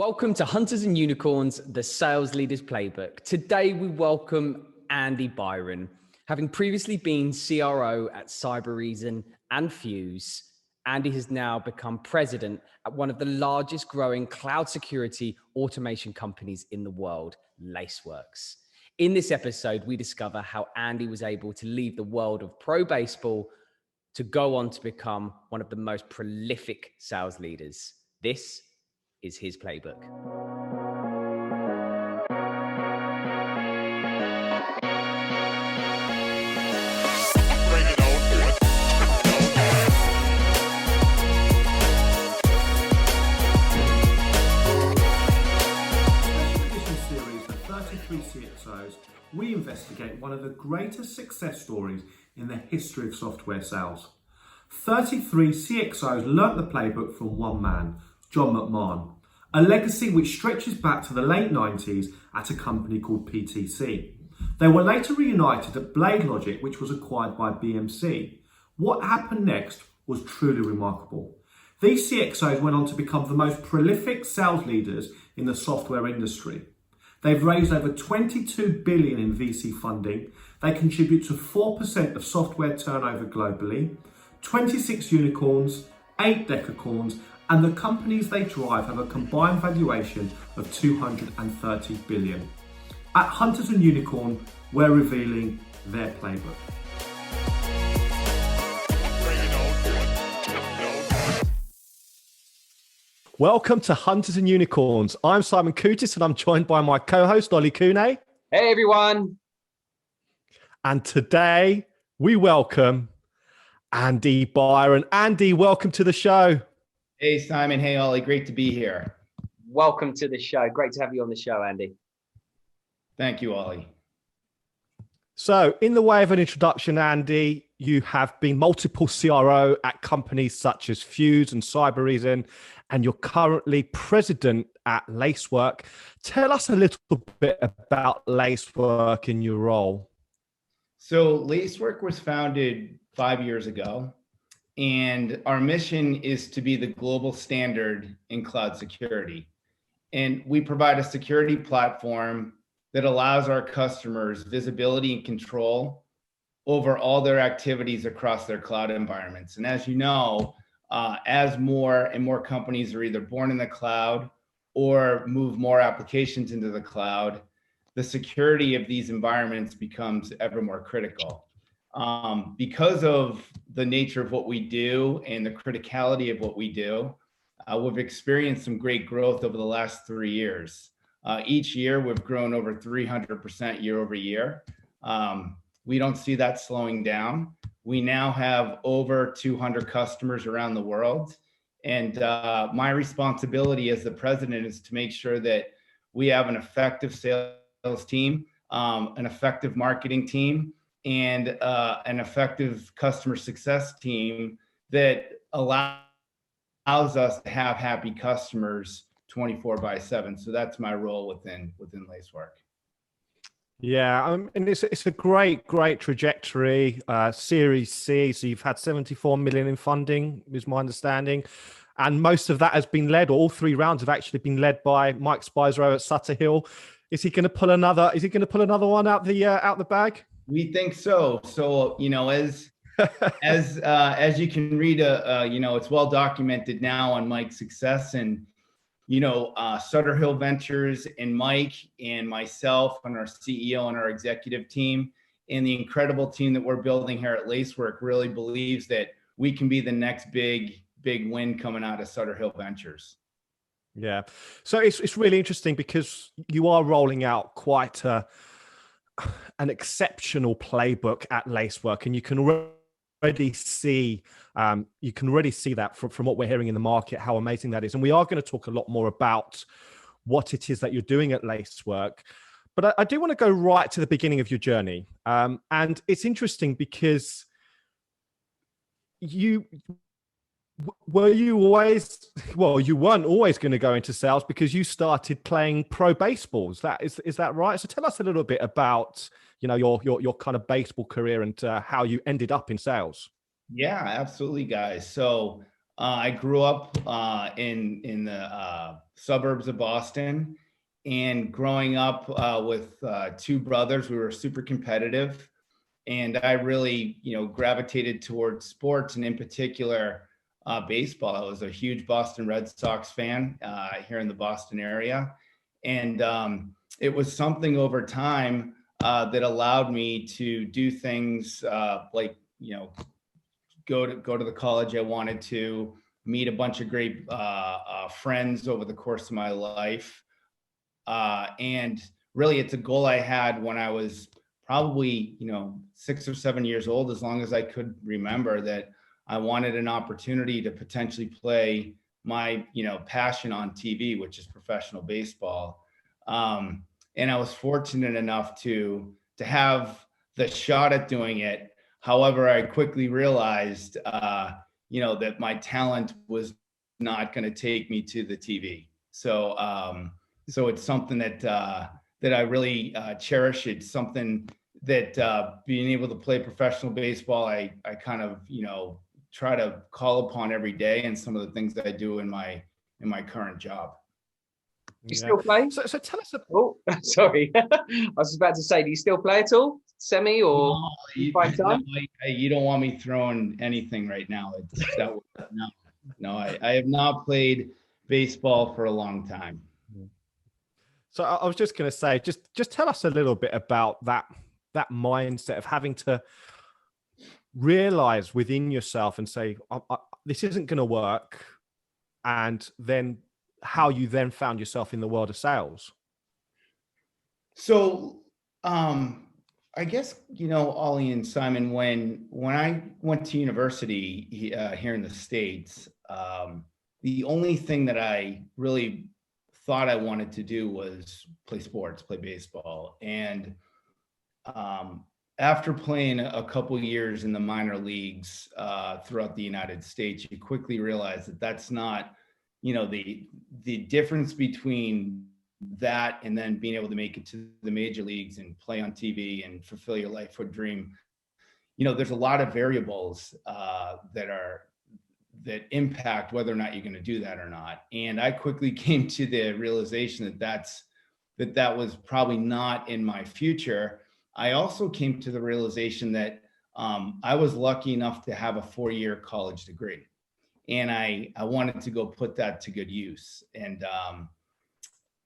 Welcome to Hunters and Unicorns, the Sales Leaders Playbook. Today we welcome Andy Byron. Having previously been CRO at Cybereason and Fuse, Andy has now become president at one of the largest growing cloud security automation companies in the world, Lacework. In this episode, we discover how Andy was able to leave the world of pro baseball to go on to become one of the most prolific sales leaders. This is his playbook. Series of 33 CXOs, we investigate one of the greatest success stories in the history of software sales. 33 CXOs learnt the playbook from one man, John McMahon, a legacy which stretches back to the late 90s at a company called PTC. They were later reunited at BladeLogic, which was acquired by BMC. What happened next was truly remarkable. These CXOs went on to become the most prolific sales leaders in the software industry. They've raised over 22 billion in VC funding. They contribute to 4% of software turnover globally, 26 unicorns, 8 decacorns, and the companies they drive have a combined valuation of 230 billion. At Hunters and Unicorn, we're revealing their playbook. Welcome to Hunters and Unicorns. I'm Simon Kpis and I'm joined by my co-host, Ollie Kune. Hey, everyone. And today we welcome Andy Byron. Andy, welcome to the show. Hey, Simon. Hey, Ollie. Great to be here. Welcome to the show. Great to have you on the show, Andy. Thank you, Ollie. So in the way of an introduction, Andy, you have been multiple CRO at companies such as Fuse and Cybereason, and you're currently president at Lacework. Tell us a little bit about Lacework in your role. So Lacework was founded 5 years ago, and our mission is to be the global standard in cloud security. And we provide a security platform that allows our customers visibility and control over all their activities across their cloud environments. And as you know, as more and more companies are either born in the cloud or move more applications into the cloud, the security of these environments becomes ever more critical. Because of the nature of what we do and the criticality of what we do, we've experienced some great growth over the last 3 years. Each year, we've grown over 300% year over year. We don't see that slowing down. We now have over 200 customers around the world. And my responsibility as the president is to make sure that we have an effective sales team, an effective marketing team, and an effective customer success team that allows us to have happy customers 24/7. So that's my role within Lacework. Yeah, and it's a great trajectory. Series C, so you've had 74 million in funding, is my understanding, and most of that has been led, or all 3 rounds have actually been led by Mike Spicero at Sutter Hill. Is he going to pull another? Is he going to pull another one out the bag? We think so. So as you can read, it's well documented now on Mike's success, and Sutter Hill Ventures and Mike and myself and our CEO and our executive team and the incredible team that we're building here at Lacework really believes that we can be the next big win coming out of Sutter Hill Ventures. Yeah. So it's really interesting because you are rolling out quite an exceptional playbook at Lacework, and you can already see that from what we're hearing in the market, how amazing that is. And we are going to talk a lot more about what it is that you're doing at Lacework. But I do want to go right to the beginning of your journey. And it's interesting because you weren't always going to go into sales because you started playing pro baseballs. Is that right? So tell us a little bit about your kind of baseball career and how you ended up in sales. Yeah, absolutely, guys. So I grew up in the suburbs of Boston, and growing up with two brothers, we were super competitive, and I really, gravitated towards sports, and in particular, baseball. I was a huge Boston Red Sox fan here in the Boston area, and it was something over time that allowed me to do things like, go to the college I wanted to, meet a bunch of great friends over the course of my life. And really, it's a goal I had when I was probably, 6 or 7 years old, as long as I could remember, that I wanted an opportunity to potentially play my, passion on TV, which is professional baseball. And I was fortunate enough to have the shot at doing it. However, I quickly realized, that my talent was not going to take me to the TV. So, so it's something that I really cherish. It's something that being able to play professional baseball, I kind of, try to call upon every day, and some of the things that I do in my current job. You still play? So tell us. Oh, sorry. I was about to say, do you still play at all? Semi or you time? You don't want me throwing anything right now. No, I have not played baseball for a long time. So I was just going to say, just tell us a little bit about that mindset of having to realize within yourself and say, this isn't going to work, and then how you then found yourself in the world of sales. So, I guess, Ollie and Simon, when I went to university here in the States, the only thing that I really thought I wanted to do was play sports, play baseball. And after playing a couple years in the minor leagues throughout the United States, you quickly realize that that's not, the difference between that and then being able to make it to the major leagues and play on TV and fulfill your lifelong dream. There's a lot of variables that impact whether or not you're going to do that or not. And I quickly came to the realization that was probably not in my future. I also came to the realization that I was lucky enough to have a 4-year college degree, and I wanted to go put that to good use. And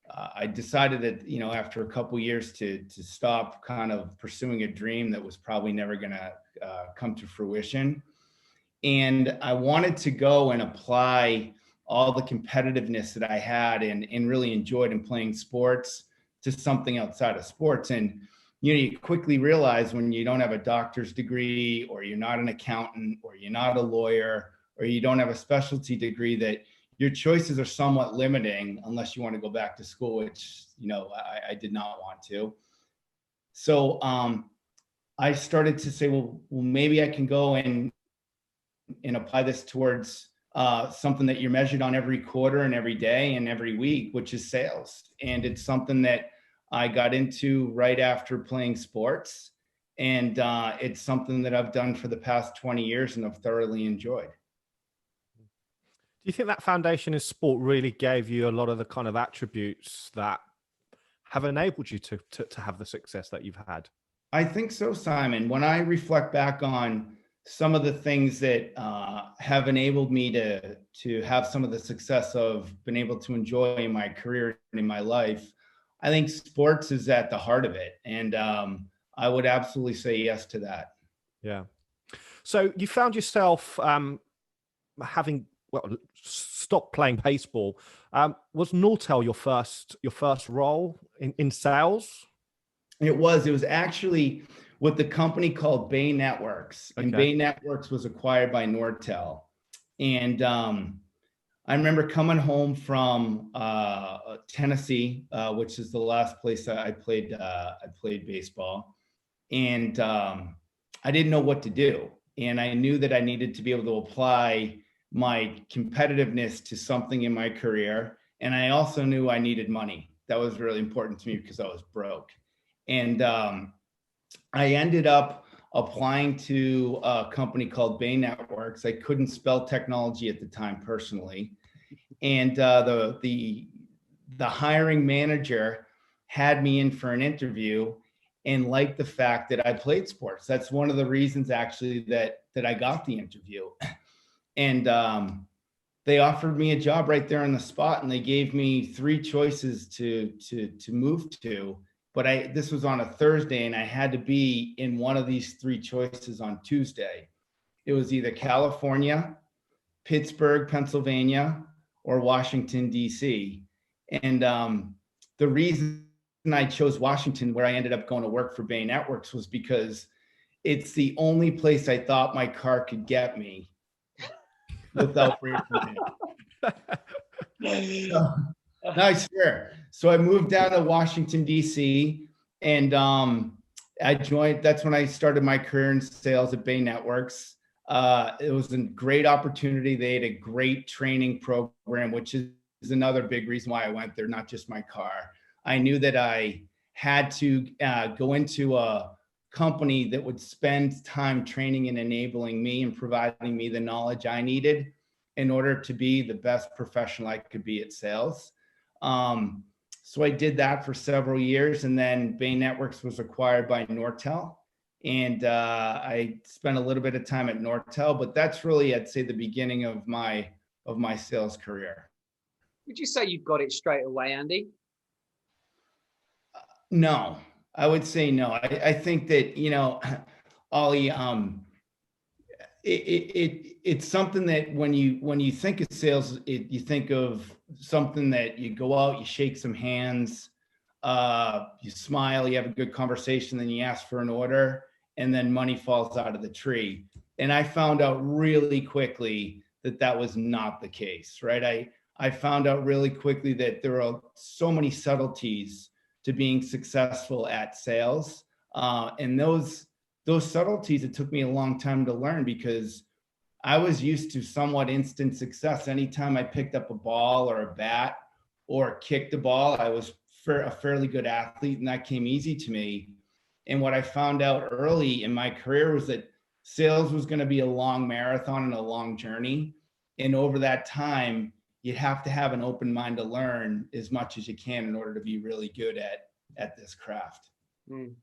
I decided that, after a couple years to stop kind of pursuing a dream that was probably never going to come to fruition. And I wanted to go and apply all the competitiveness that I had and really enjoyed in playing sports to something outside of sports. And, you quickly realize when you don't have a doctor's degree, or you're not an accountant, or you're not a lawyer, or you don't have a specialty degree, that your choices are somewhat limiting unless you want to go back to school, which, I did not want to. So I started to say, well, maybe I can go and apply this towards something that you're measured on every quarter and every day and every week, which is sales. And it's something that I got into right after playing sports. And it's something that I've done for the past 20 years and I've thoroughly enjoyed. Do you think that foundation in sport really gave you a lot of the kind of attributes that have enabled you to have the success that you've had? I think so, Simon. When I reflect back on some of the things that have enabled me to have some of the success I've been able to enjoy in my career and in my life, I think sports is at the heart of it. And I would absolutely say yes to that. Yeah. So you found yourself having stopped playing baseball. Was Nortel your first role in sales? It was actually with the company called Bay Networks. And Bay Networks was acquired by Nortel. And I remember coming home from Tennessee, which is the last place I played baseball. And I didn't know what to do. And I knew that I needed to be able to apply my competitiveness to something in my career. And I also knew I needed money. That was really important to me because I was broke. And I ended up applying to a company called Bay Networks. I couldn't spell technology at the time personally. And the hiring manager had me in for an interview and liked the fact that I played sports. That's one of the reasons actually that I got the interview. And they offered me a job right there on the spot, and they gave me 3 choices to move to. But this was on a Thursday, and I had to be in one of these 3 choices on Tuesday. It was either California, Pittsburgh, Pennsylvania, or Washington, D.C. And the reason I chose Washington, where I ended up going to work for Bay Networks, was because it's the only place I thought my car could get me without breaking it. So, I swear. So I moved down to Washington, D.C., and I joined. That's when I started my career in sales at Bay Networks. It was a great opportunity. They had a great training program, which is another big reason why I went there, not just my car. I knew that I had to go into a company that would spend time training and enabling me and providing me the knowledge I needed in order to be the best professional I could be at sales. So I did that for several years, and then Bay Networks was acquired by Nortel, and I spent a little bit of time at Nortel, but that's really, I'd say, the beginning of my sales career. Would you say you've got it straight away, Andy? No, I would say no. I think that, Ollie, it's something that when you think of sales, you think of something that you go out, you shake some hands, you smile, you have a good conversation, then you ask for an order, and then money falls out of the tree. And I found out really quickly that was not the case, right? I found out really quickly that there are so many subtleties to being successful at sales. And those subtleties, it took me a long time to learn, because I was used to somewhat instant success. Anytime I picked up a ball or a bat or kicked a ball, I was a fairly good athlete, and that came easy to me. And what I found out early in my career was that sales was going to be a long marathon and a long journey. And over that time, you have to have an open mind to learn as much as you can in order to be really good at this craft. Mm.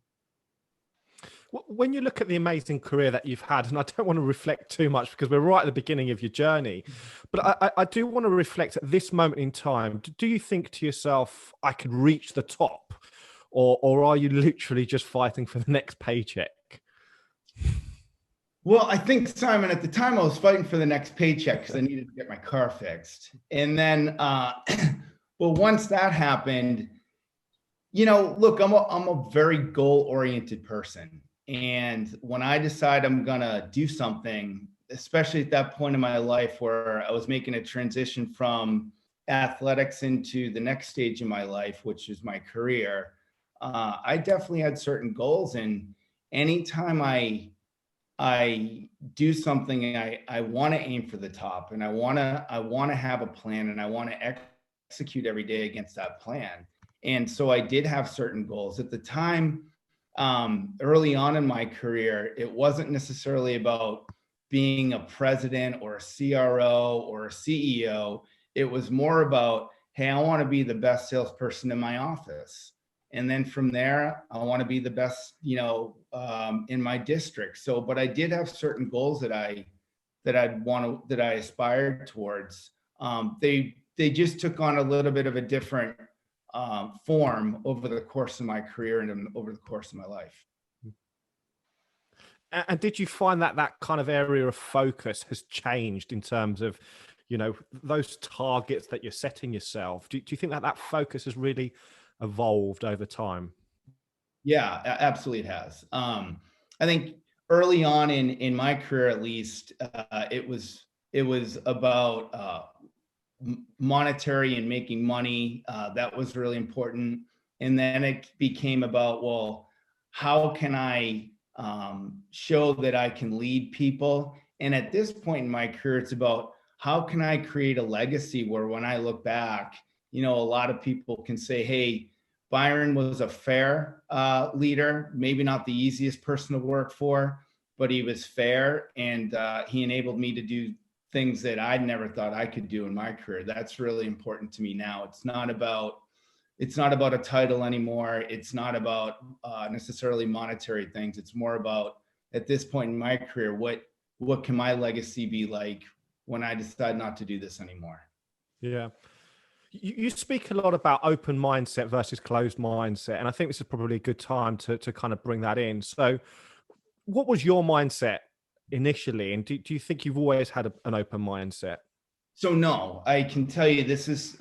When you look at the amazing career that you've had, and I don't want to reflect too much because we're right at the beginning of your journey, but I do want to reflect at this moment in time. Do you think to yourself, I could reach the top, or are you literally just fighting for the next paycheck? Well, I think, Simon, at the time I was fighting for the next paycheck because I needed to get my car fixed. And then, well, once that happened, look, I'm a very goal-oriented person. And when I decide I'm going to do something, especially at that point in my life where I was making a transition from athletics into the next stage in my life, which is my career, I definitely had certain goals. And anytime I do something, I want to aim for the top, and I want to have a plan, and I want to execute every day against that plan. And so I did have certain goals at the time. Early on in my career, it wasn't necessarily about being a president or a CRO or a CEO. It was more about, hey, I want to be the best salesperson in my office. And then from there, I want to be the best, in my district. So, but I did have certain goals that I aspired towards. They just took on a little bit of a different form over the course of my career and over the course of my life. And did you find that kind of area of focus has changed in terms of, those targets that you're setting yourself? Do you think that focus has really evolved over time? Yeah, absolutely it has. I think early on in my career, at least, it was about monetary and making money. That was really important. And then it became about, well, how can I show that I can lead people? And at this point in my career, it's about how can I create a legacy where when I look back, a lot of people can say, hey, Byron was a fair leader, maybe not the easiest person to work for, but he was fair, and he enabled me to do things that I never thought I could do in my career. That's really important to me now. It's not about a title anymore. It's not about necessarily monetary things. It's more about, at this point in my career, what can my legacy be like when I decide not to do this anymore? Yeah. You speak a lot about open mindset versus closed mindset, and I think this is probably a good time to kind of bring that in. So what was your mindset initially, and do you think you've always had an open mindset? So no, I can tell you this is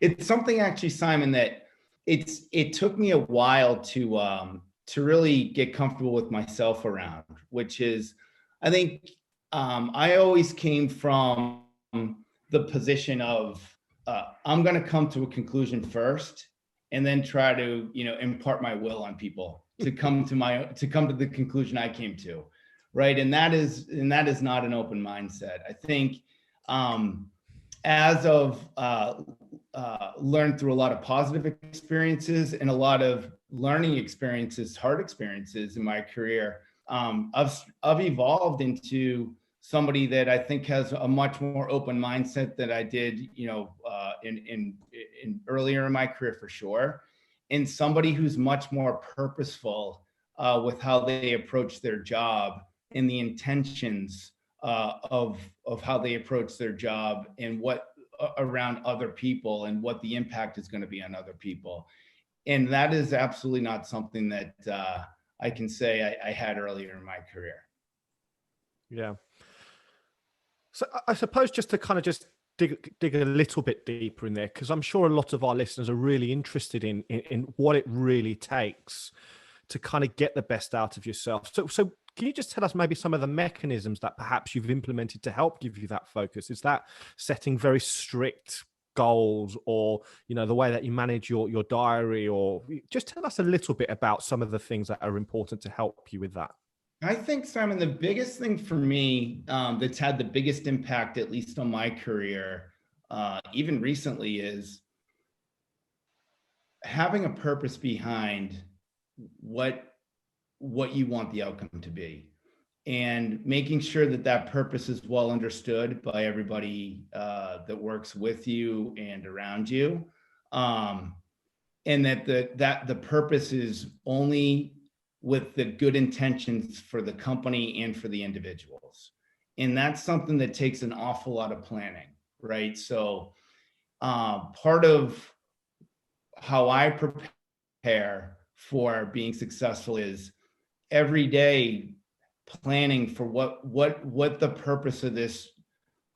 it's something actually, Simon, that it took me a while to really get comfortable with myself around, which is, I think I always came from the position of I'm going to come to a conclusion first, and then try to impart my will on people to come to the conclusion I came to, right? And that is not an open mindset. I think as of learned through a lot of positive experiences and a lot of learning experiences, hard experiences in my career, I've evolved into somebody that I think has a much more open mindset than I did, in earlier in my career, for sure. And somebody who's much more purposeful with how they approach their job and the intentions of how they approach their job and what around other people and what the impact is going to be on other people. And that is absolutely not something that I can say I had earlier in my career. Yeah. So I suppose just to kind of just dig a little bit deeper in there, because I'm sure a lot of our listeners are really interested in what it really takes to kind of get the best out of yourself. So can you just tell us maybe some of the mechanisms that perhaps you've implemented to help give you that focus? Is that setting very strict goals, or the way that you manage your diary, or just tell us a little bit about some of the things that are important to help you with that? I think, Simon, the biggest thing for me that's had the biggest impact, at least on my career, even recently, is having a purpose behind what you want the outcome to be, and making sure that purpose is well understood by everybody that works with you and around you, and that the purpose is only with the good intentions for the company and for the individuals. And that's something that takes an awful lot of planning, right? So part of how I prepare for being successful is every day planning for what the purpose of this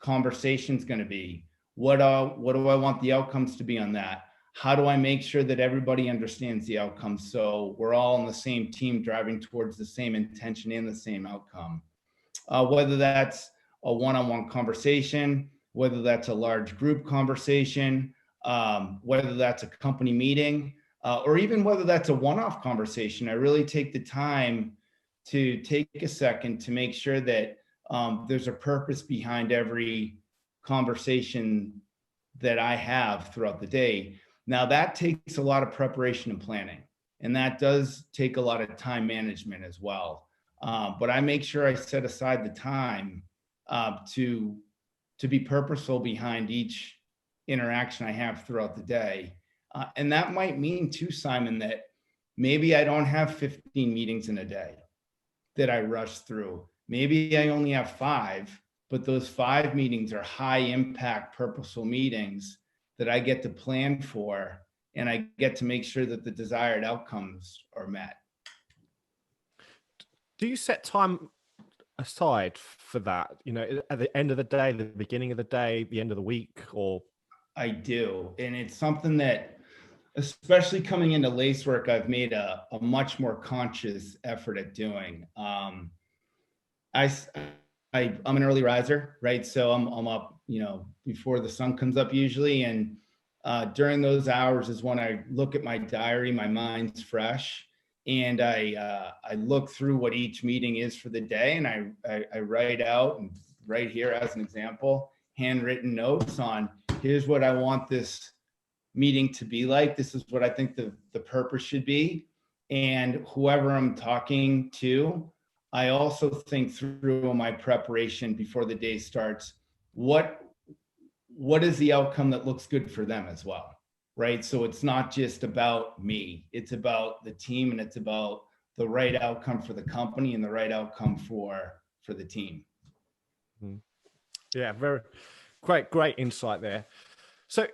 conversation is going to be. What do I want the outcomes to be on that? How do I make sure that everybody understands the outcome, so we're all on the same team driving towards the same intention and the same outcome? Whether that's a one-on-one conversation, whether that's a large group conversation, whether that's a company meeting, or even whether that's a one-off conversation, I really take the time to take a second to make sure that there's a purpose behind every conversation that I have throughout the day. Now, that takes a lot of preparation and planning, and that does take a lot of time management as well. But I make sure I set aside the time to be purposeful behind each interaction I have throughout the day. And that might mean too, Simon, that maybe I don't have 15 meetings in a day that I rush through. Maybe I only have 5, but those 5 meetings are high impact, purposeful meetings that I get to plan for, and I get to make sure that the desired outcomes are met. Do you set time aside for that? At the end of the day, the beginning of the day, the end of the week, or? I do. And it's something that, especially coming into Lacework, I've made a much more conscious effort at doing. I'm an early riser, right? So I'm up, before the sun comes up usually. And during those hours is when I look at my diary, my mind's fresh. And I look through what each meeting is for the day. And I write out, and right here as an example, handwritten notes on, here's what I want this meeting to be like. This is what I think the purpose should be. And whoever I'm talking to, I also think through my preparation before the day starts, what is the outcome that looks good for them as well, right? So it's not just about me, it's about the team, and it's about the right outcome for the company and the right outcome for the team. Yeah, very great insight there. So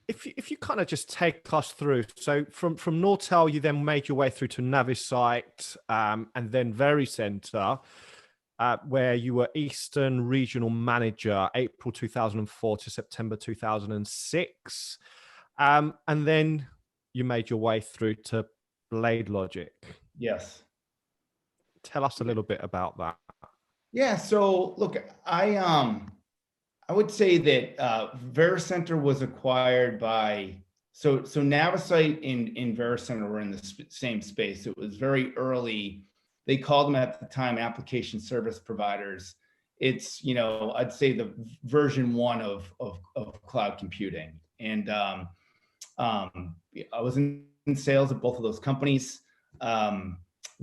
if you kind of just take us through, so from Nortel, you then made your way through to Navisite, and then Vericenter, where you were Eastern Regional Manager, April 2004 to September 2006, and then you made your way through to BladeLogic. Yes. Tell us a little bit about that. Yeah. So look, I would say that Vericenter was acquired by, so Navisite and Vericenter were in the same space. It was very early. They called them at the time application service providers. It's, I'd say the version 1 of cloud computing. And I was in sales at both of those companies.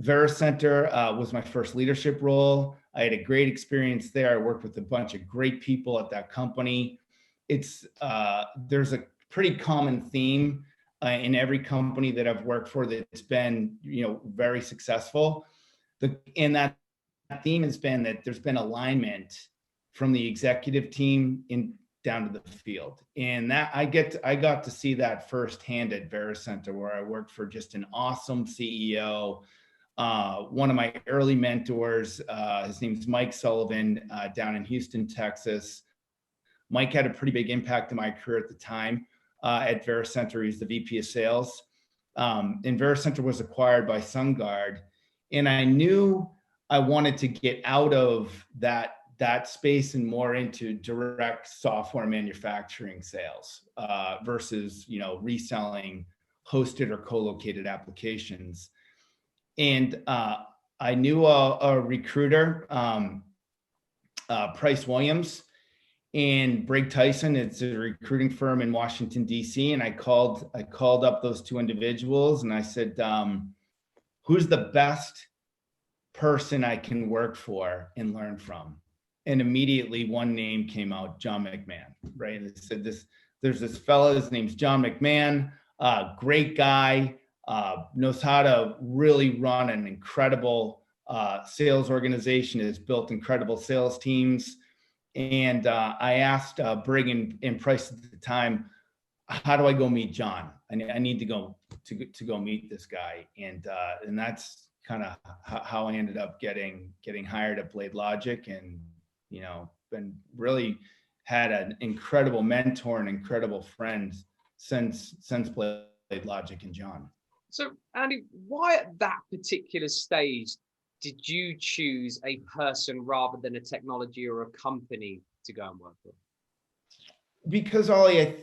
Vericenter was my first leadership role. I had a great experience there. I worked with a bunch of great people at that company. It's there's a pretty common theme in every company that I've worked for that's been, very successful. And that theme has been that there's been alignment from the executive team down to the field. And that I got to see that firsthand at Vericenter, where I worked for just an awesome CEO. One of my early mentors, his name's Mike Sullivan, down in Houston, Texas. Mike had a pretty big impact in my career at the time at Vericenter. He's the VP of sales. And Vericenter was acquired by SunGard. And I knew I wanted to get out of that space and more into direct software manufacturing sales versus, reselling hosted or co-located applications. And I knew a recruiter, Price Williams, and Brigg Tyson. It's a recruiting firm in Washington, D.C. And I called up those two individuals and I said, who's the best person I can work for and learn from? And immediately one name came out, John McMahon, right? And it said there's this fellow, his name's John McMahon, great guy, knows how to really run an incredible sales organization, has built incredible sales teams. And I asked Brigg and Price at the time, how do I go meet John? I need to go meet this guy. And that's kind of how I ended up getting hired at BladeLogic, and been really had an incredible mentor and incredible friend since BladeLogic and John. So Andy, why at that particular stage did you choose a person rather than a technology or a company to go and work with? Because Ollie,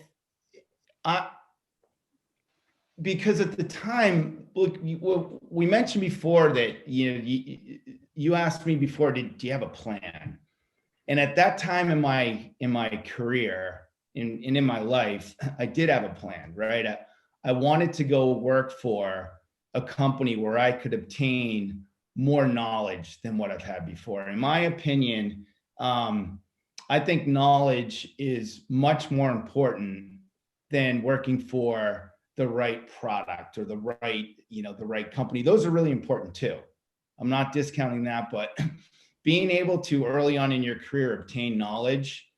because at the time, look, we mentioned before that you asked me before, do you have a plan? And at that time in my career, in my life, I did have a plan, right? I wanted to go work for a company where I could obtain more knowledge than what I've had before. In my opinion, I think knowledge is much more important than working for the right product or the right company. Those are really important too. I'm not discounting that, but being able to early on in your career obtain knowledge,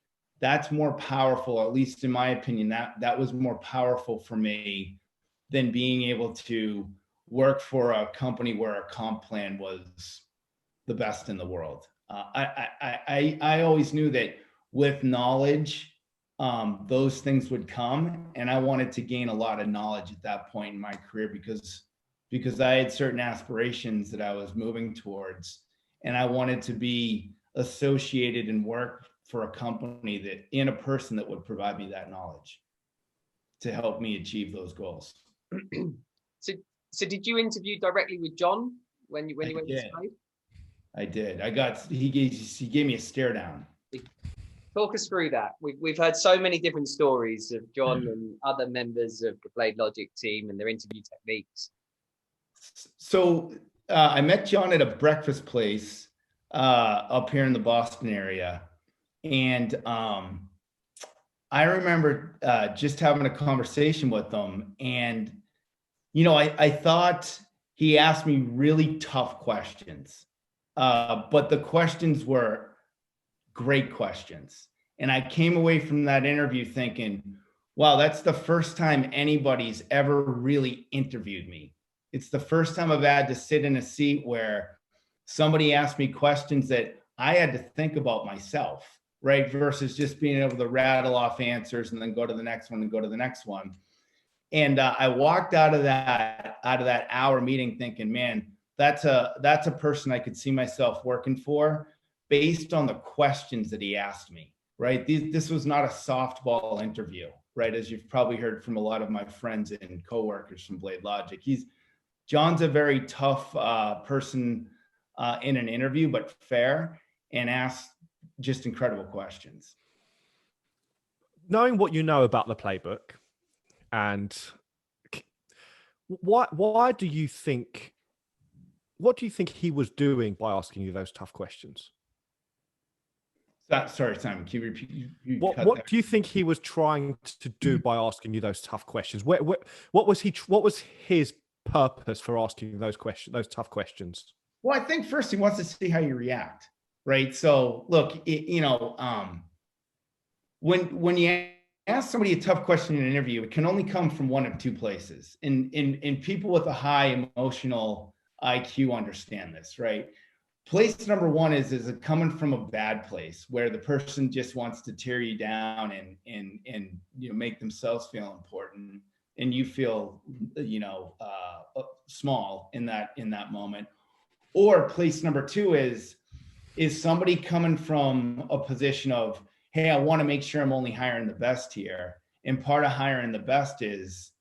that's more powerful, at least in my opinion. That was more powerful for me than being able to work for a company where a comp plan was the best in the world. I always knew that with knowledge, those things would come, and I wanted to gain a lot of knowledge at that point in my career because I had certain aspirations that I was moving towards, and I wanted to be associated and work for a company and a person that would provide me that knowledge to help me achieve those goals. So did you interview directly with John when you went to Slade? I did. He gave me a stare down. Talk us through that. We've heard so many different stories of John and other members of the BladeLogic team and their interview techniques. So I met John at a breakfast place up here in the Boston area. And I remember just having a conversation with him. And, I thought he asked me really tough questions, but the questions were great questions. And I came away from that interview thinking, wow, that's the first time anybody's ever really interviewed me. It's the first time I've had to sit in a seat where somebody asked me questions that I had to think about myself, right? Versus just being able to rattle off answers and then go to the next one and go to the next one. And I walked out of that hour meeting thinking, man, that's a person I could see myself working for based on the questions that he asked me, right? This was not a softball interview, right? As you've probably heard from a lot of my friends and coworkers from BladeLogic. John's a very tough person in an interview, but fair, and asks just incredible questions. Knowing what you know about the playbook, and why do you think, what do you think he was doing by asking you those tough questions? Sorry, Simon, can you repeat? What do you think he was trying to do by asking you those tough questions? What was his purpose for asking those tough questions? Well, I think first he wants to see how you react, right? So look, when you ask somebody a tough question in an interview, it can only come from one of two places. And people with a high emotional IQ understand this, right? Place number one is it coming from a bad place where the person just wants to tear you down and make themselves feel important, and you feel small in that moment. Or place number two is somebody coming from a position of, hey, I want to make sure I'm only hiring the best here. And part of hiring the best is,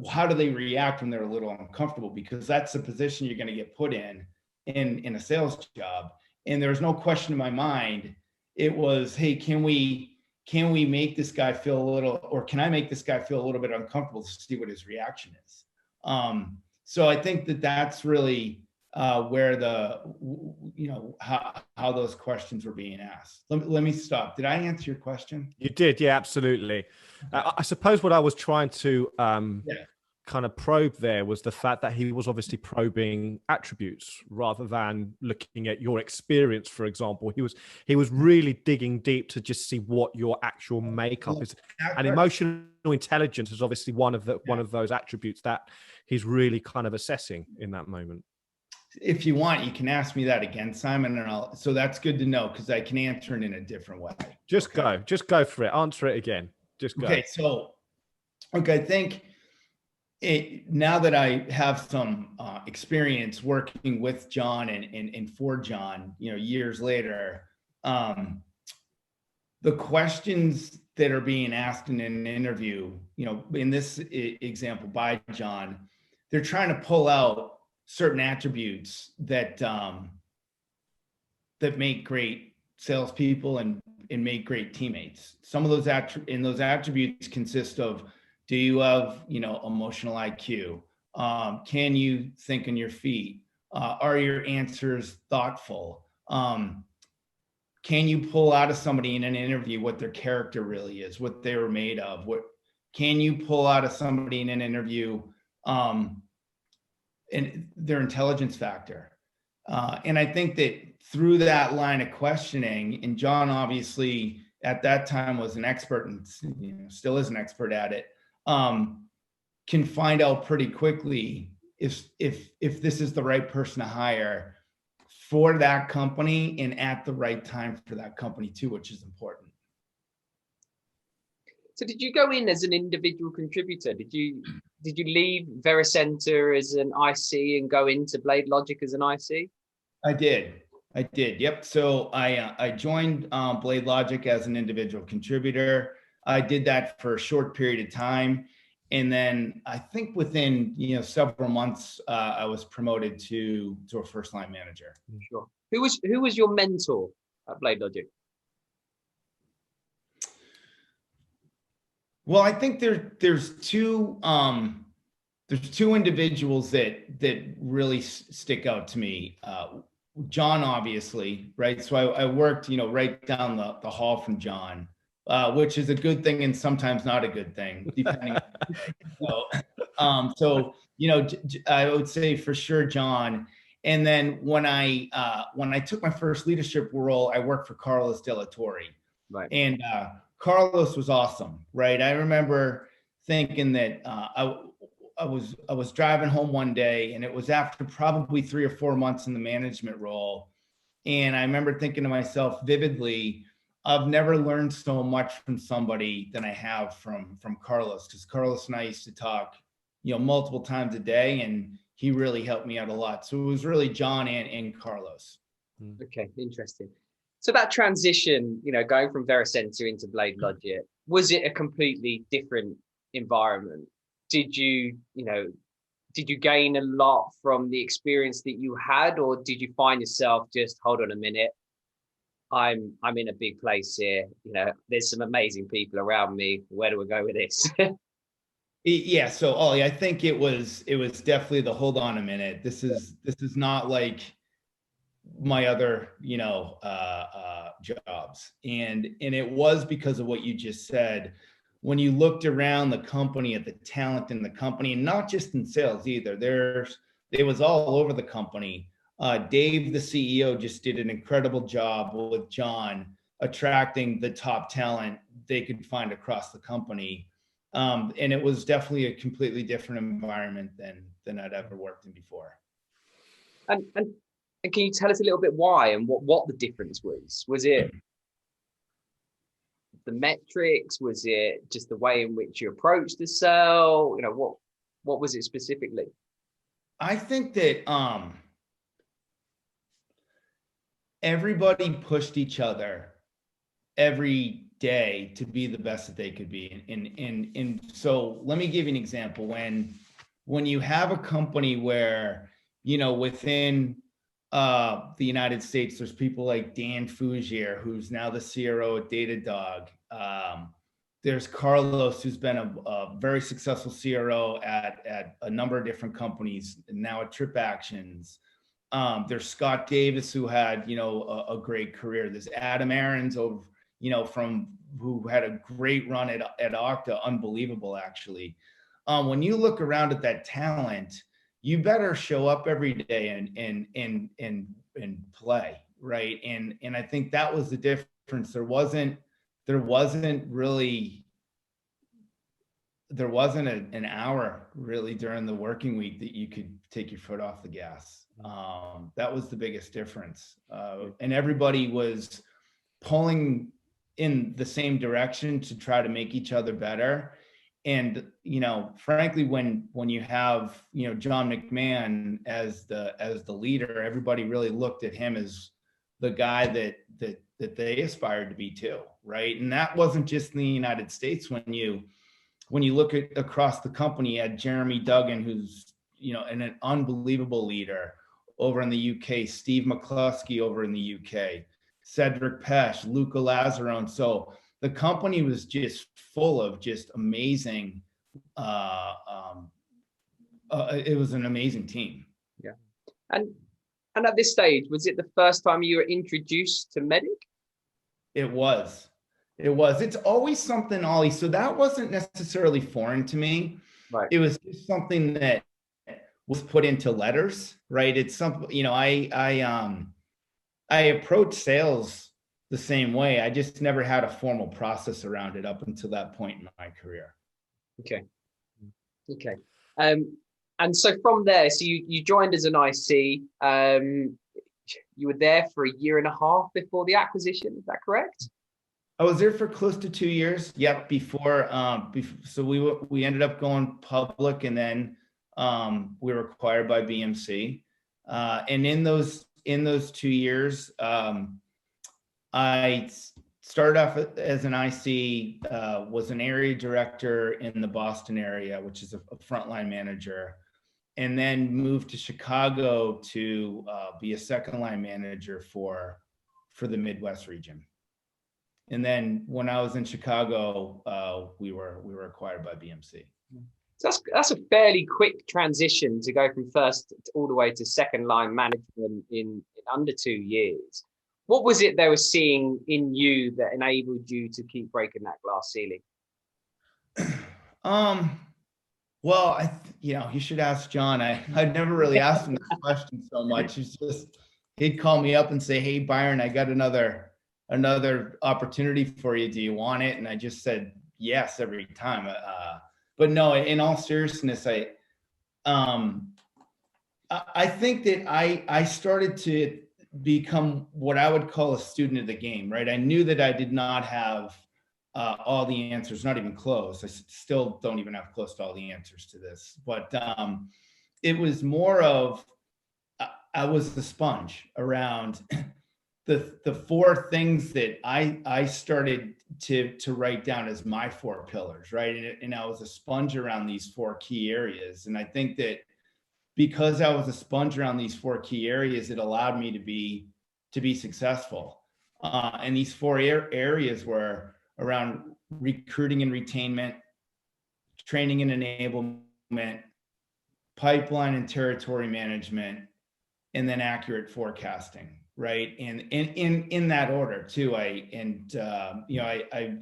how do they react when they're a little uncomfortable? Because that's the position you're going to get put in a sales job. And there's no question in my mind. It was, hey, can we make this guy feel a little, or can I make this guy feel a little bit uncomfortable to see what his reaction is? So I think that's really where how those questions were being asked. Let me stop. Did I answer your question? You did, yeah, absolutely. I suppose what I was trying to kind of probe there was the fact that he was obviously probing attributes rather than looking at your experience, for example. He was really digging deep to just see what your actual makeup is. And emotional intelligence is obviously one of those attributes that he's really kind of assessing in that moment. If you want, you can ask me that again, Simon, and so that's good to know because I can answer it in a different way. Just go for it. Answer it again. Just go. Okay, so I think now that I have some experience working with John and for John, years later, the questions that are being asked in an interview, in this example by John, they're trying to pull out certain attributes that make great salespeople and make great teammates. Some of those attributes consist of, do you have emotional IQ? Can you think on your feet? Are your answers thoughtful? Can you pull out of somebody in an interview what their character really is, what they were made of? What can you pull out of somebody in an interview? And their intelligence factor. And I think that through that line of questioning, and John obviously at that time was an expert and still is an expert at it, can find out pretty quickly if this is the right person to hire for that company and at the right time for that company too, which is important. So did you go in as an individual contributor? Did you leave Vericenter as an IC and go into BladeLogic as an IC? I did. Yep. So I joined BladeLogic as an individual contributor. I did that for a short period of time. And then I think within several months, I was promoted to a first line manager. Sure. Who was your mentor at BladeLogic? Well, I think there's two individuals that really stick out to me. John, obviously, right? So I worked, right down the hall from John, which is a good thing and sometimes not a good thing, depending on the day. I would say for sure John. And then when I took my first leadership role, I worked for Carlos De La Torre. Right. And Carlos was awesome, right? I remember thinking that I was driving home one day, and it was after probably 3 or 4 months in the management role. And I remember thinking to myself vividly, I've never learned so much from somebody than I have from Carlos, because Carlos and I used to talk, multiple times a day, and he really helped me out a lot. So it was really John and Carlos. Okay, interesting. So that transition, going from Vericenter into BladeLogic, was it a completely different environment? Did you gain a lot from the experience that you had, or did you find yourself just, hold on a minute, I'm in a big place here. There's some amazing people around me. Where do we go with this? Yeah. So, Ollie, I think it was definitely the hold on a minute. This is not like my other, jobs. And it was because of what you just said. When you looked around the company at the talent in the company, and not just in sales either, it was all over the company. Dave, the CEO, just did an incredible job with John attracting the top talent they could find across the company. And it was definitely a completely different environment than I'd ever worked in before. And can you tell us a little bit why and what the difference was? Was it the metrics? Was it just the way in which you approached the sale? What was it specifically? I think that everybody pushed each other every day to be the best that they could be. And so let me give you an example. When you have a company where, within the United States, there's people like Dan Fougier, who's now the CRO at Datadog. There's Carlos, who's been a very successful CRO at a number of different companies, and now at TripActions. There's Scott Davis, who had, a great career. There's Adam Aarons, who had a great run at Okta, unbelievable actually. When you look around at that talent, you better show up every day and play, right? And I think that was the difference. There wasn't an hour really during the working week that you could take your foot off the gas. That was the biggest difference. And everybody was pulling in the same direction to try to make each other better. And, frankly, when you have, John McMahon as the leader, everybody really looked at him as the guy that they aspired to be too, right? And that wasn't just in the United States. When you look at across the company, you had Jeremy Duggan, who's, an unbelievable leader over in the UK, Steve McCluskey over in the UK, Cedric Pesh, Luca Lazzarone. So the company was just full of just amazing, it was an amazing team. Yeah. And at this stage, was it the first time you were introduced to Medic? It was. It's always something, Ollie. So that wasn't necessarily foreign to me. Right. It was just something that was put into letters, right? It's something, I approach sales the same way. I just never had a formal process around it up until that point in my career. Okay. And so from there, so you joined as an IC. You were there for 1.5 years before the acquisition. Is that correct? I was there for close to 2 years. Yep. Before so we ended up going public, and then we were acquired by BMC. And in those 2 years, I started off as an IC, was an area director in the Boston area, which is a frontline manager, and then moved to Chicago to be a second line manager for the Midwest region. And then when I was in Chicago, we were acquired by BMC. So that's a fairly quick transition to go from first all the way to second line management in under 2 years. What was it they were seeing in you that enabled you to keep breaking that glass ceiling? Well, you should ask John. I'd never really asked him this question so much. It's just, he'd call me up and say, "Hey, Byron, I got another opportunity for you. Do you want it?" And I just said yes every time. But no, in all seriousness, I think that I started to become what I would call a student of the game, right? I knew that I did not have all the answers, not even close. I still don't even have close to all the answers to this, but it was more of, I was the sponge around the four things that I started to write down as my four pillars, right? And I was a sponge around these four key areas. And I think that because I was a sponge around these four key areas, it allowed me to be successful. And these four areas were around recruiting and retainment, training and enablement, pipeline and territory management, and then accurate forecasting, right? And in that order too. I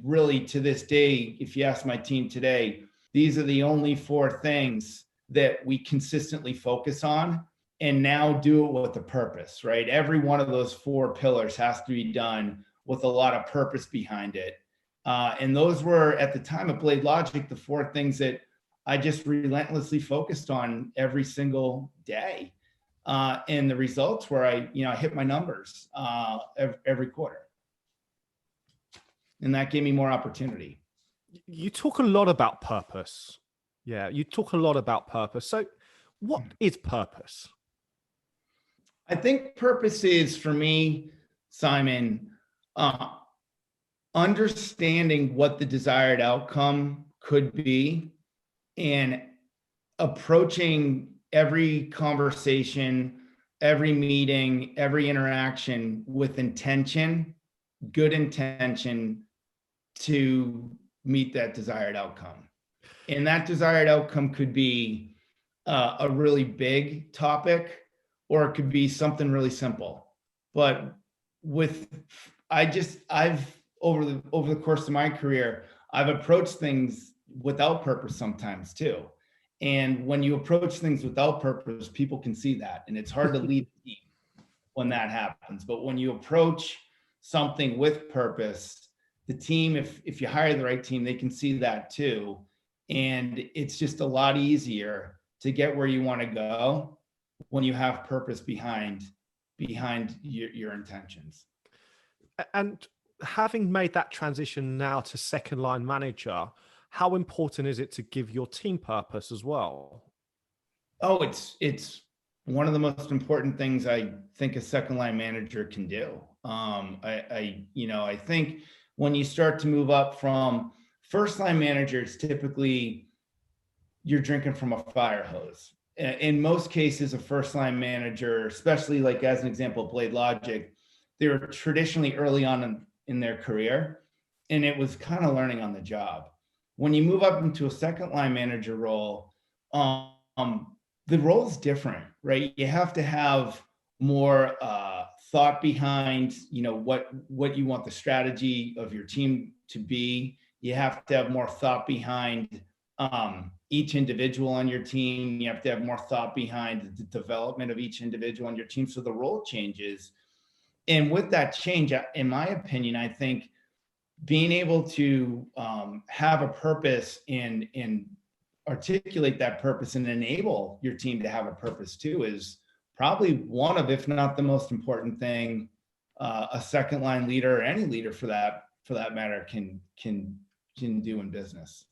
really, to this day, if you ask my team today, these are the only four things that we consistently focus on, and now do it with a purpose, right? Every one of those four pillars has to be done with a lot of purpose behind it. And those were, at the time of BladeLogic, the four things that I just relentlessly focused on every single day. And the results were I hit my numbers every quarter. And that gave me more opportunity. You talk a lot about purpose. Yeah, you talk a lot about purpose. So what is purpose? I think purpose is, for me, Simon, understanding what the desired outcome could be and approaching every conversation, every meeting, every interaction with intention, good intention, to meet that desired outcome. And that desired outcome could be a really big topic, or it could be something really simple. But I've over the course of my career, I've approached things without purpose sometimes too. And when you approach things without purpose, people can see that. And it's hard to lead a team when that happens. But when you approach something with purpose, the team, if you hire the right team, they can see that too. And it's just a lot easier to get where you want to go when you have purpose behind your intentions. And having made that transition now to second line manager, how important is it to give your team purpose as well? Oh, it's one of the most important things I think a second line manager can do. I think when you start to move up from first line managers, typically you're drinking from a fire hose. In most cases, a first line manager, especially like as an example, BladeLogic, they were traditionally early on in their career, and it was kind of learning on the job. When you move up into a second line manager role, the role is different, right? You have to have more thought behind, what you want the strategy of your team to be. You have to have more thought behind each individual on your team. You have to have more thought behind the development of each individual on your team. So the role changes. And with that change, in my opinion, I think being able to have a purpose and articulate that purpose and enable your team to have a purpose too is probably one of, if not the most important thing, a second line leader, or any leader for that matter, can do in business.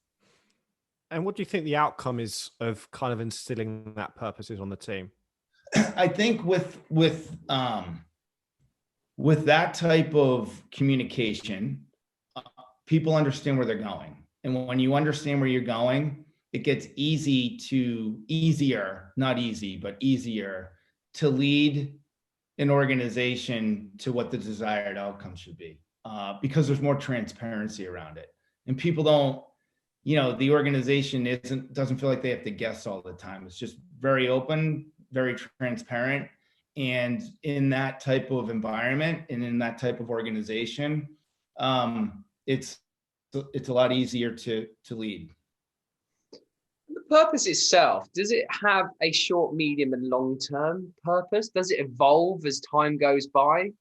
And what do you think the outcome is of kind of instilling that purpose is on the team? I think with that type of communication, people understand where they're going. And when you understand where you're going, it gets easier, not easy, but easier to lead an organization to what the desired outcome should be. because there's more transparency around it, and people don't, the organization doesn't feel like they have to guess all the time. It's just very open, very transparent. And in that type of environment and in that type of organization, it's a lot easier to lead. The purpose itself, does it have a short, medium, and long-term purpose? Does it evolve as time goes by?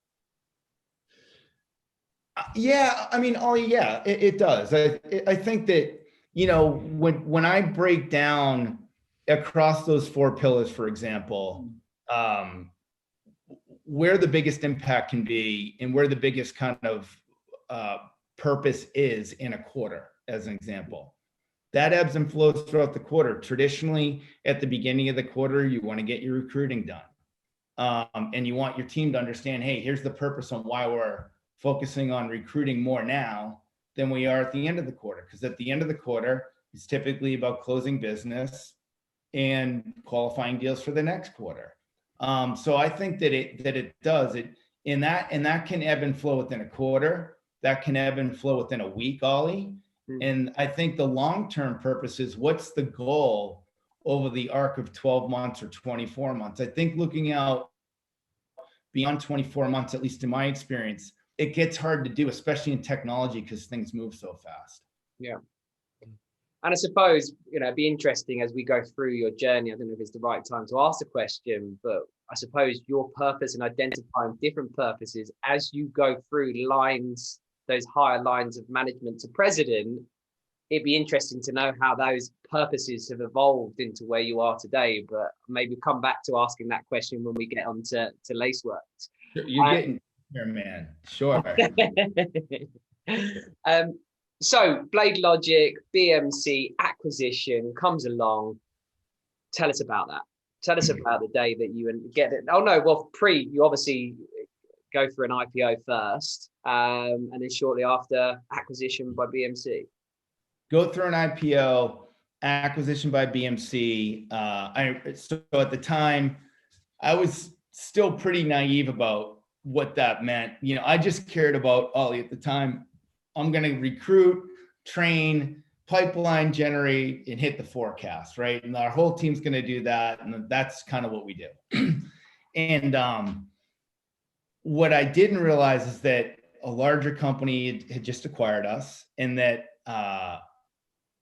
Yeah, I mean, it does. I think that, when I break down across those 4 pillars, for example, where the biggest impact can be and where the biggest kind of purpose is in a quarter, as an example, that ebbs and flows throughout the quarter. Traditionally, at the beginning of the quarter, you want to get your recruiting done. And you want your team to understand, hey, here's the purpose on why we're focusing on recruiting more now than we are at the end of the quarter. Because at the end of the quarter, it's typically about closing business and qualifying deals for the next quarter. So I think that it does it, and that can ebb and flow within a quarter. That can ebb and flow within a week, Ollie. And I think the long-term purpose is, what's the goal over the arc of 12 months or 24 months? I think looking out beyond 24 months, at least in my experience, it gets hard to do, especially in technology, because things move so fast. Yeah. And I suppose, it'd be interesting as we go through your journey. I don't know if it's the right time to ask the question, but I suppose your purpose and identifying different purposes as you go through lines, those higher lines of management to president, it'd be interesting to know how those purposes have evolved into where you are today. But maybe come back to asking that question when we get on to Lacework. You're getting there, man. Sure. So BladeLogic, BMC acquisition comes along. Tell us about that. Tell us about the day that you get it. Oh no, well, you obviously go for an IPO first, and then shortly after, acquisition by BMC. Go through an IPO, acquisition by BMC. So at the time, I was still pretty naive about what that meant. I just cared about, Ollie, at the time, I'm going to recruit, train, pipeline, generate, and hit the forecast, right? And our whole team's going to do that. And that's kind of what we do. And what I didn't realize is that a larger company had just acquired us, and that a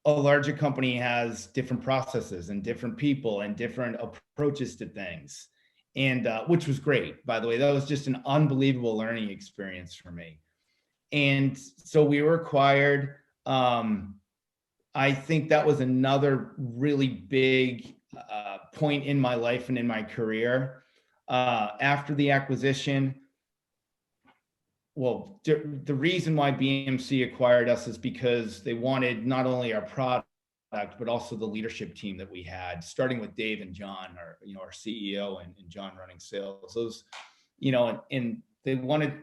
larger company has different processes and different people and different approaches to things. And which was great, by the way. That was just an unbelievable learning experience for me. And so we were acquired. I think that was another really big point in my life and in my career. After the acquisition, well, the reason why BMC acquired us is because they wanted not only our product, but also the leadership team that we had, starting with Dave and John, our CEO, and John running sales. Those, and they wanted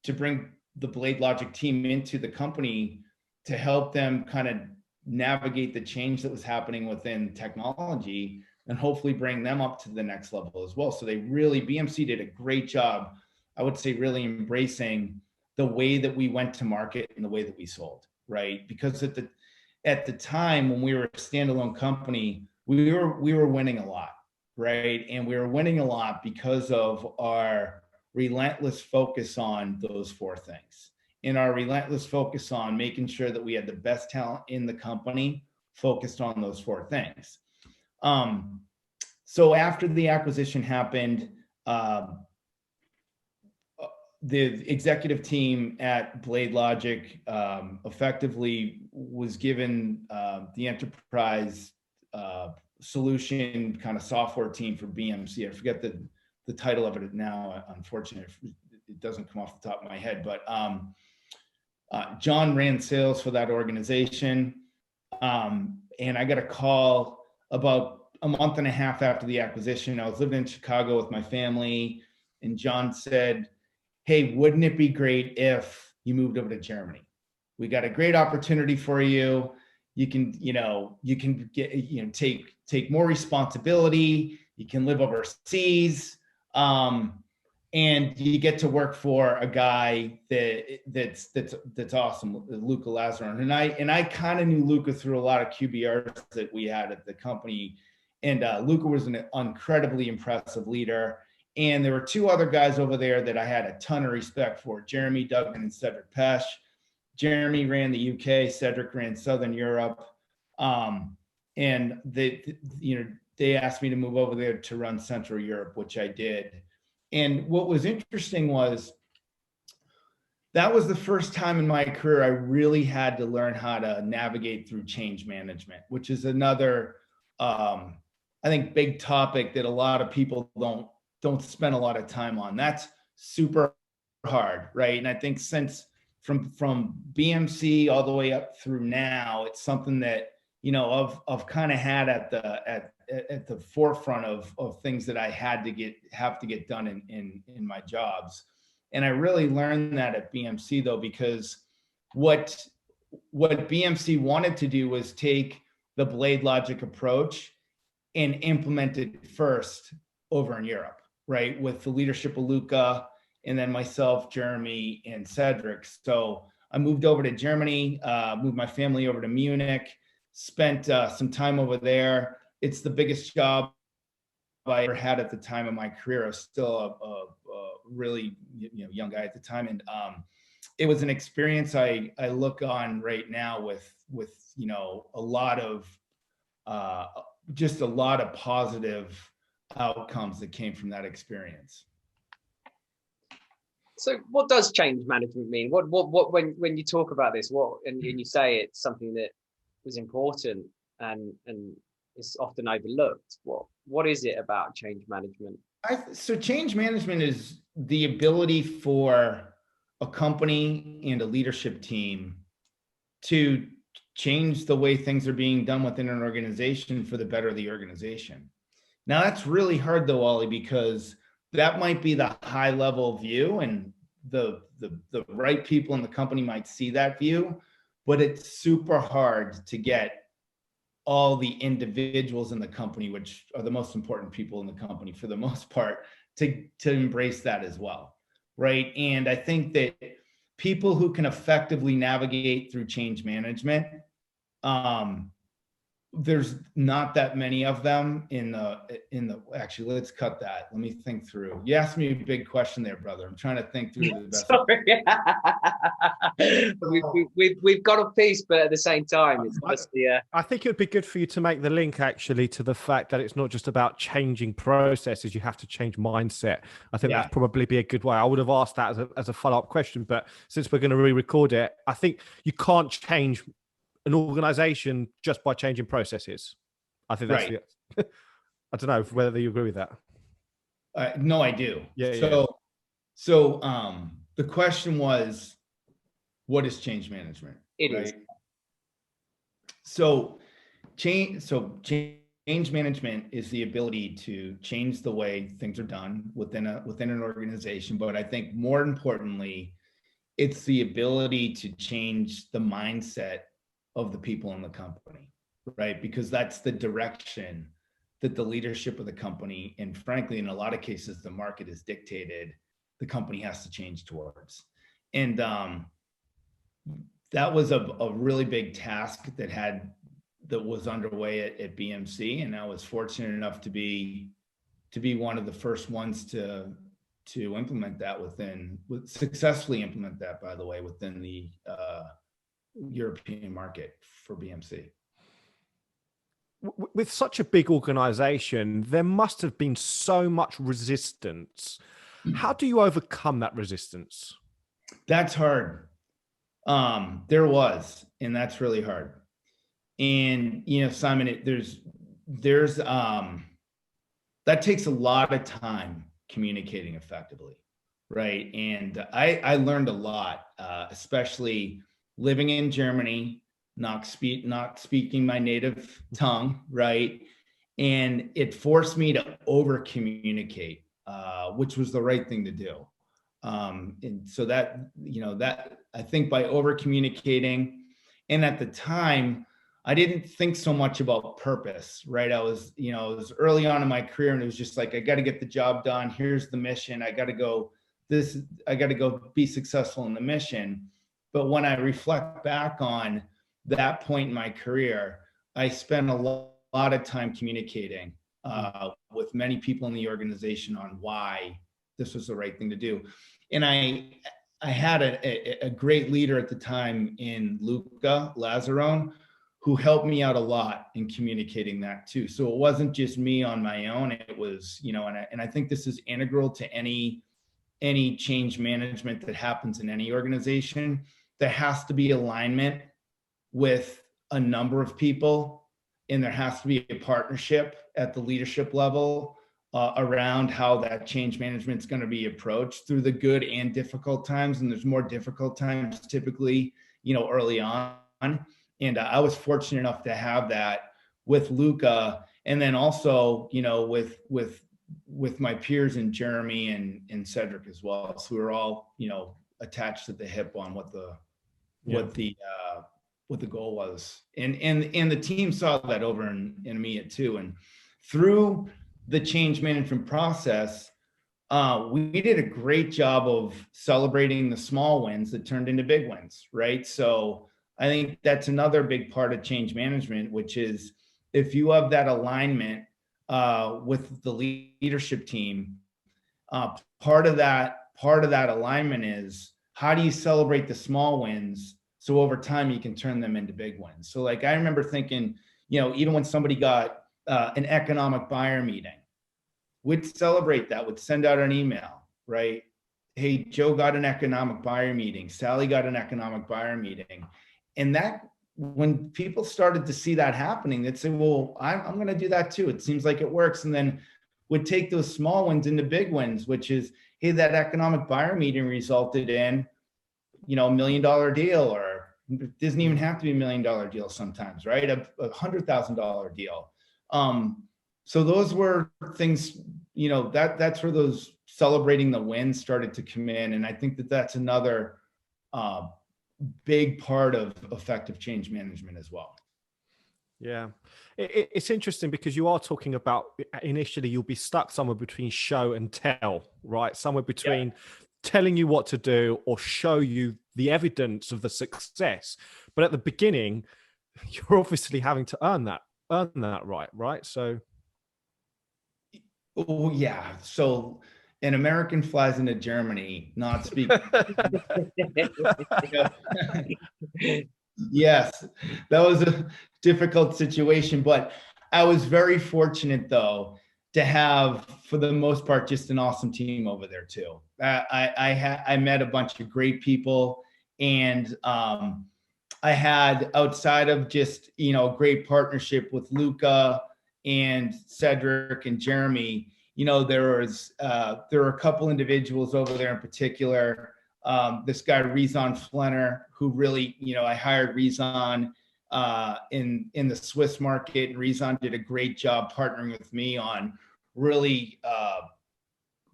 to bring the BladeLogic team into the company to help them kind of navigate the change that was happening within technology, and hopefully bring them up to the next level as well. So BMC did a great job, I would say, really embracing the way that we went to market and the way that we sold, right? Because at the time when we were a standalone company, we were winning a lot, right? And we were winning a lot because of our relentless focus on those 4 things, and our relentless focus on making sure that we had the best talent in the company focused on those 4 things. So after the acquisition happened, the executive team at BladeLogic effectively was given the enterprise solution kind of software team for BMC. I forget the title of it now. Unfortunately, it doesn't come off the top of my head, but John ran sales for that organization. And I got a call about a month and a half after the acquisition. I was living in Chicago with my family, and John said, "Hey, wouldn't it be great if you moved over to Germany? We got a great opportunity for you. You can get, take more responsibility. You can live overseas. and you get to work for a guy that's awesome, Luca Lazaron. And I kind of knew Luca through a lot of QBRs that we had at the company. And Luca was an incredibly impressive leader. And there were two other guys over there that I had a ton of respect for: Jeremy Duggan and Cedric Pesh. Jeremy ran the UK, Cedric ran Southern Europe. And they asked me to move over there to run Central Europe, which I did. And what was interesting was that was the first time in my career I really had to learn how to navigate through change management, which is another, I think, big topic that a lot of people don't spend a lot of time on. That's super hard, right? And I think since from BMC all the way up through now, it's something that, I've kind of had at the forefront of things that I have to get done in my jobs. And I really learned that at BMC, though, because what BMC wanted to do was take the BladeLogic approach and implement it first over in Europe, right? With the leadership of Luca, and then myself, Jeremy, and Cedric. So I moved over to Germany, moved my family over to Munich, spent some time over there. It's the biggest job I ever had at the time of my career. I was still a really young guy at the time, and it was an experience I look on right now with a lot of just a lot of positive outcomes that came from that experience. So what does change management mean? What when you talk about this, and you say it's something that was important and is often overlooked, what is it about change management? So change management is the ability for a company and a leadership team to change the way things are being done within an organization for the better of the organization. Now that's really hard though, Ollie, because that might be the high level view, and the right people in the company might see that view, but it's super hard to get all the individuals in the company, which are the most important people in the company for the most part, to embrace that as well, right? And I think that people who can effectively navigate through change management, there's not that many of them actually, let's cut that. Let me think through. You asked me a big question there, brother. I'm trying to think through the best. we've got a piece, but at the same time, it's honestly, I think it would be good for you to make the link actually to the fact that it's not just about changing processes, you have to change mindset. I think that's probably be a good way. I would have asked that as a follow-up question, but since we're going to re-record it, I think you can't change an organization just by changing processes. I think that's right. I don't know whether you agree with that. No, I do. Yeah. So the question was, what is change management? It is. So change management is the ability to change the way things are done within an organization. But I think more importantly, it's the ability to change the mindset of the people in the company, right? Because that's the direction that the leadership of the company, and frankly, in a lot of cases, the market has dictated the company has to change towards. And that was a really big task that was underway at BMC. And I was fortunate enough to be one of the first ones to implement that successfully implement that, by the way, within the European market for BMC. With such a big organization, there must have been so much resistance. How do you overcome that resistance? That's hard. There was, and that's really hard. And Simon, there's that takes a lot of time communicating effectively, right? And I learned a lot, especially living in Germany, not speaking my native tongue, right? And it forced me to over communicate, which was the right thing to do. And so that I think by over communicating, and at the time, I didn't think so much about purpose, right? I was, it was early on in my career, and it was just like, I got to get the job done. Here's the mission. I got to go be successful in the mission. But when I reflect back on that point in my career, I spent a lot of time communicating with many people in the organization on why this was the right thing to do. And I had a great leader at the time in Luca Lazzarone, who helped me out a lot in communicating that too. So it wasn't just me on my own. It was, and I think this is integral to any change management that happens in any organization. There has to be alignment with a number of people, and there has to be a partnership at the leadership level around how that change management is going to be approached through the good and difficult times. And there's more difficult times typically, early on. And I was fortunate enough to have that with Luca, and then also, with my peers in Jeremy and Cedric as well. So we were all, attached at the hip on what the goal was, and the team saw that over in EMEA too. And through the change management process, we did a great job of celebrating the small wins that turned into big wins, right? So I think that's another big part of change management, which is if you have that alignment with the leadership team, part of that alignment is how do you celebrate the small wins so over time you can turn them into big wins. So like I remember thinking, even when somebody got an economic buyer meeting, we'd celebrate that, we'd send out an email, right? Hey, Joe got an economic buyer meeting, Sally got an economic buyer meeting. And that, when people started to see that happening, they'd say, well, I'm going to do that too. It seems like it works. And then would take those small wins into big wins, which is, hey, that economic buyer meeting resulted in, $1 million deal, or it doesn't even have to be $1 million deal sometimes, right? A $100,000 deal. So those were things, that's where those celebrating the wins started to come in. And I think that that's another big part of effective change management as well. Yeah, it's interesting because you are talking about initially you'll be stuck somewhere between show and tell, right? Somewhere between telling you what to do or show you the evidence of the success. But at the beginning, you're obviously having to earn that right? So. Oh yeah. So an American flies into Germany, not speaking. Yes, that was a difficult situation, but I was very fortunate though to have, for the most part, just an awesome team over there too. I met a bunch of great people, and I had, outside of just great partnership with Luca and Cedric and Jeremy, there were a couple individuals over there in particular. This guy Rezan Flenner, who really, I hired Rezan in the Swiss market, and Rezan did a great job partnering with me on really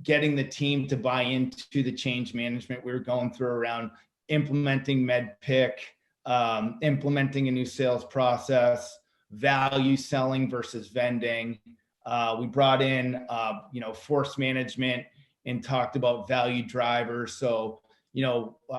getting the team to buy into the change management we were going through around implementing MedPick, implementing a new sales process, value selling versus vending. We brought in, force management and talked about value drivers. So,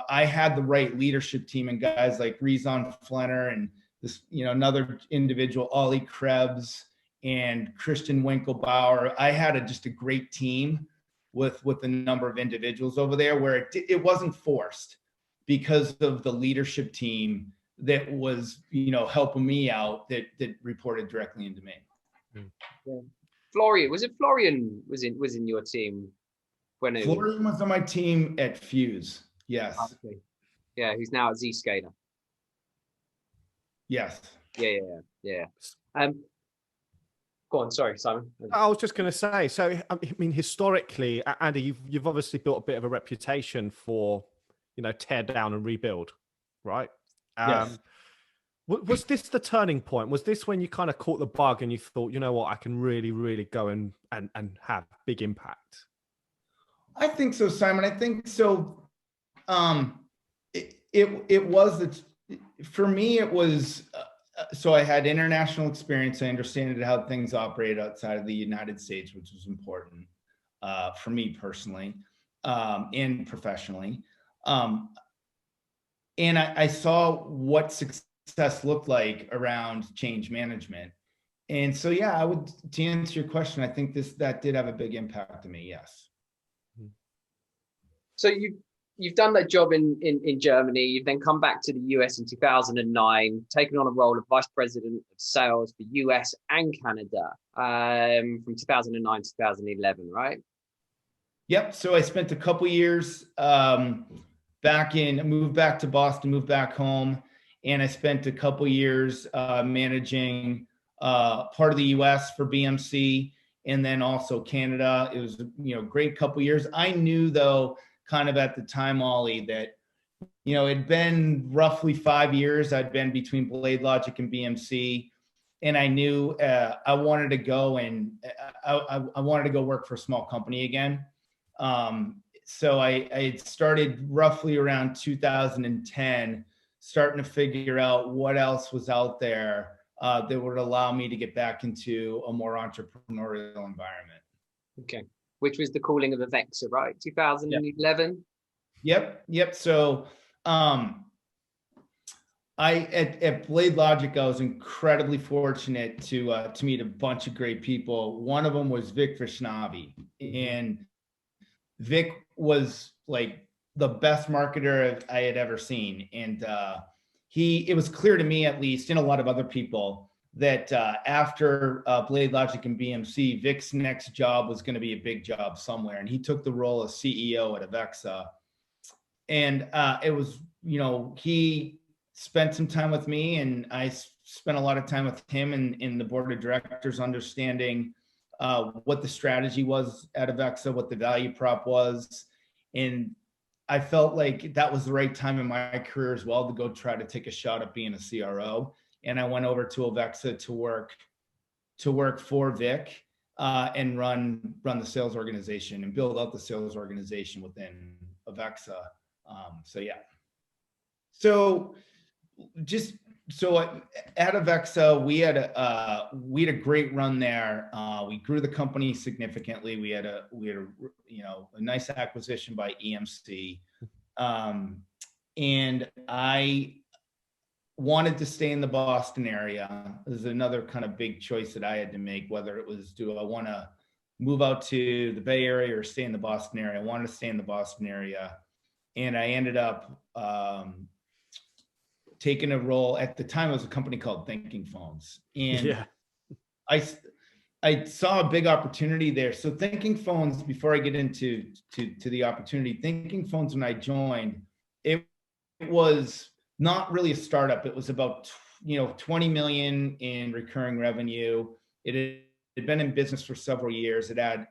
I had the right leadership team and guys like Rezan Flenner and this, another individual, Ollie Krebs and Christian Winkelbauer. I had just a great team with a number of individuals over there where it wasn't forced because of the leadership team that was, helping me out that reported directly into me. Yeah. Florian, was it Florian was in your team when Florian was on my team at Fuse? Yes. Okay. Yeah, who's now at Zscaler. Yes. Yeah. Go on, sorry, Simon. I was just going to say, so I mean, historically, Andy, you've obviously built a bit of a reputation for, tear down and rebuild, right? Yes. Was this the turning point? Was this when you kind of caught the bug and you thought, you know what, I can really, really go and have big impact? I think so, Simon. I think so. It was, for me, it was so I had international experience. I understand how things operate outside of the United States, which was important for me personally and professionally. And I saw what success looked like around change management. And so, yeah, to answer your question, I think that did have a big impact on me. Yes. So you've done that job in Germany. You've then come back to the US in 2009, taken on a role of vice president of sales for US and Canada from 2009 to 2011, right? Yep. So I spent a couple years moved back to Boston, moved back home, and I spent a couple years managing part of the US for BMC and then also Canada. It was, great couple years. I knew though, kind of at the time, Ollie, that, it'd been roughly 5 years I'd been between BladeLogic and BMC. And I knew I wanted to go and I wanted to go work for a small company again. So I started roughly around 2010, starting to figure out what else was out there that would allow me to get back into a more entrepreneurial environment. Okay. Which was the calling of Avexa, right? 2011. Yep. So at BladeLogic, I was incredibly fortunate to meet a bunch of great people. One of them was Vic Vaishnavi, and Vic was like the best marketer I had ever seen. And it was clear to me, at least, and a lot of other people, that after BladeLogic and BMC, Vic's next job was going to be a big job somewhere. And he took the role of CEO at Avexa. And it was, he spent some time with me, and I spent a lot of time with him in the board of directors, understanding what the strategy was at Avexa, what the value prop was. And I felt like that was the right time in my career as well to go try to take a shot at being a CRO. And I went over to Avexa to work for Vic and run the sales organization and build out the sales organization within Avexa. So at Avexa, we had a great run there. We grew the company significantly. We had a nice acquisition by EMC, and I wanted to stay in the Boston area. This is another kind of big choice that I had to make, whether it was, do I want to move out to the Bay Area or stay in the Boston area? I wanted to stay in the Boston area. And I ended up taking a role. At the time, it was a company called Thinking Phones. And I saw a big opportunity there. So Thinking Phones, before I get into the opportunity, Thinking Phones, when I joined, it was not really a startup. It was about 20 million in recurring revenue. It had been in business for several years. It had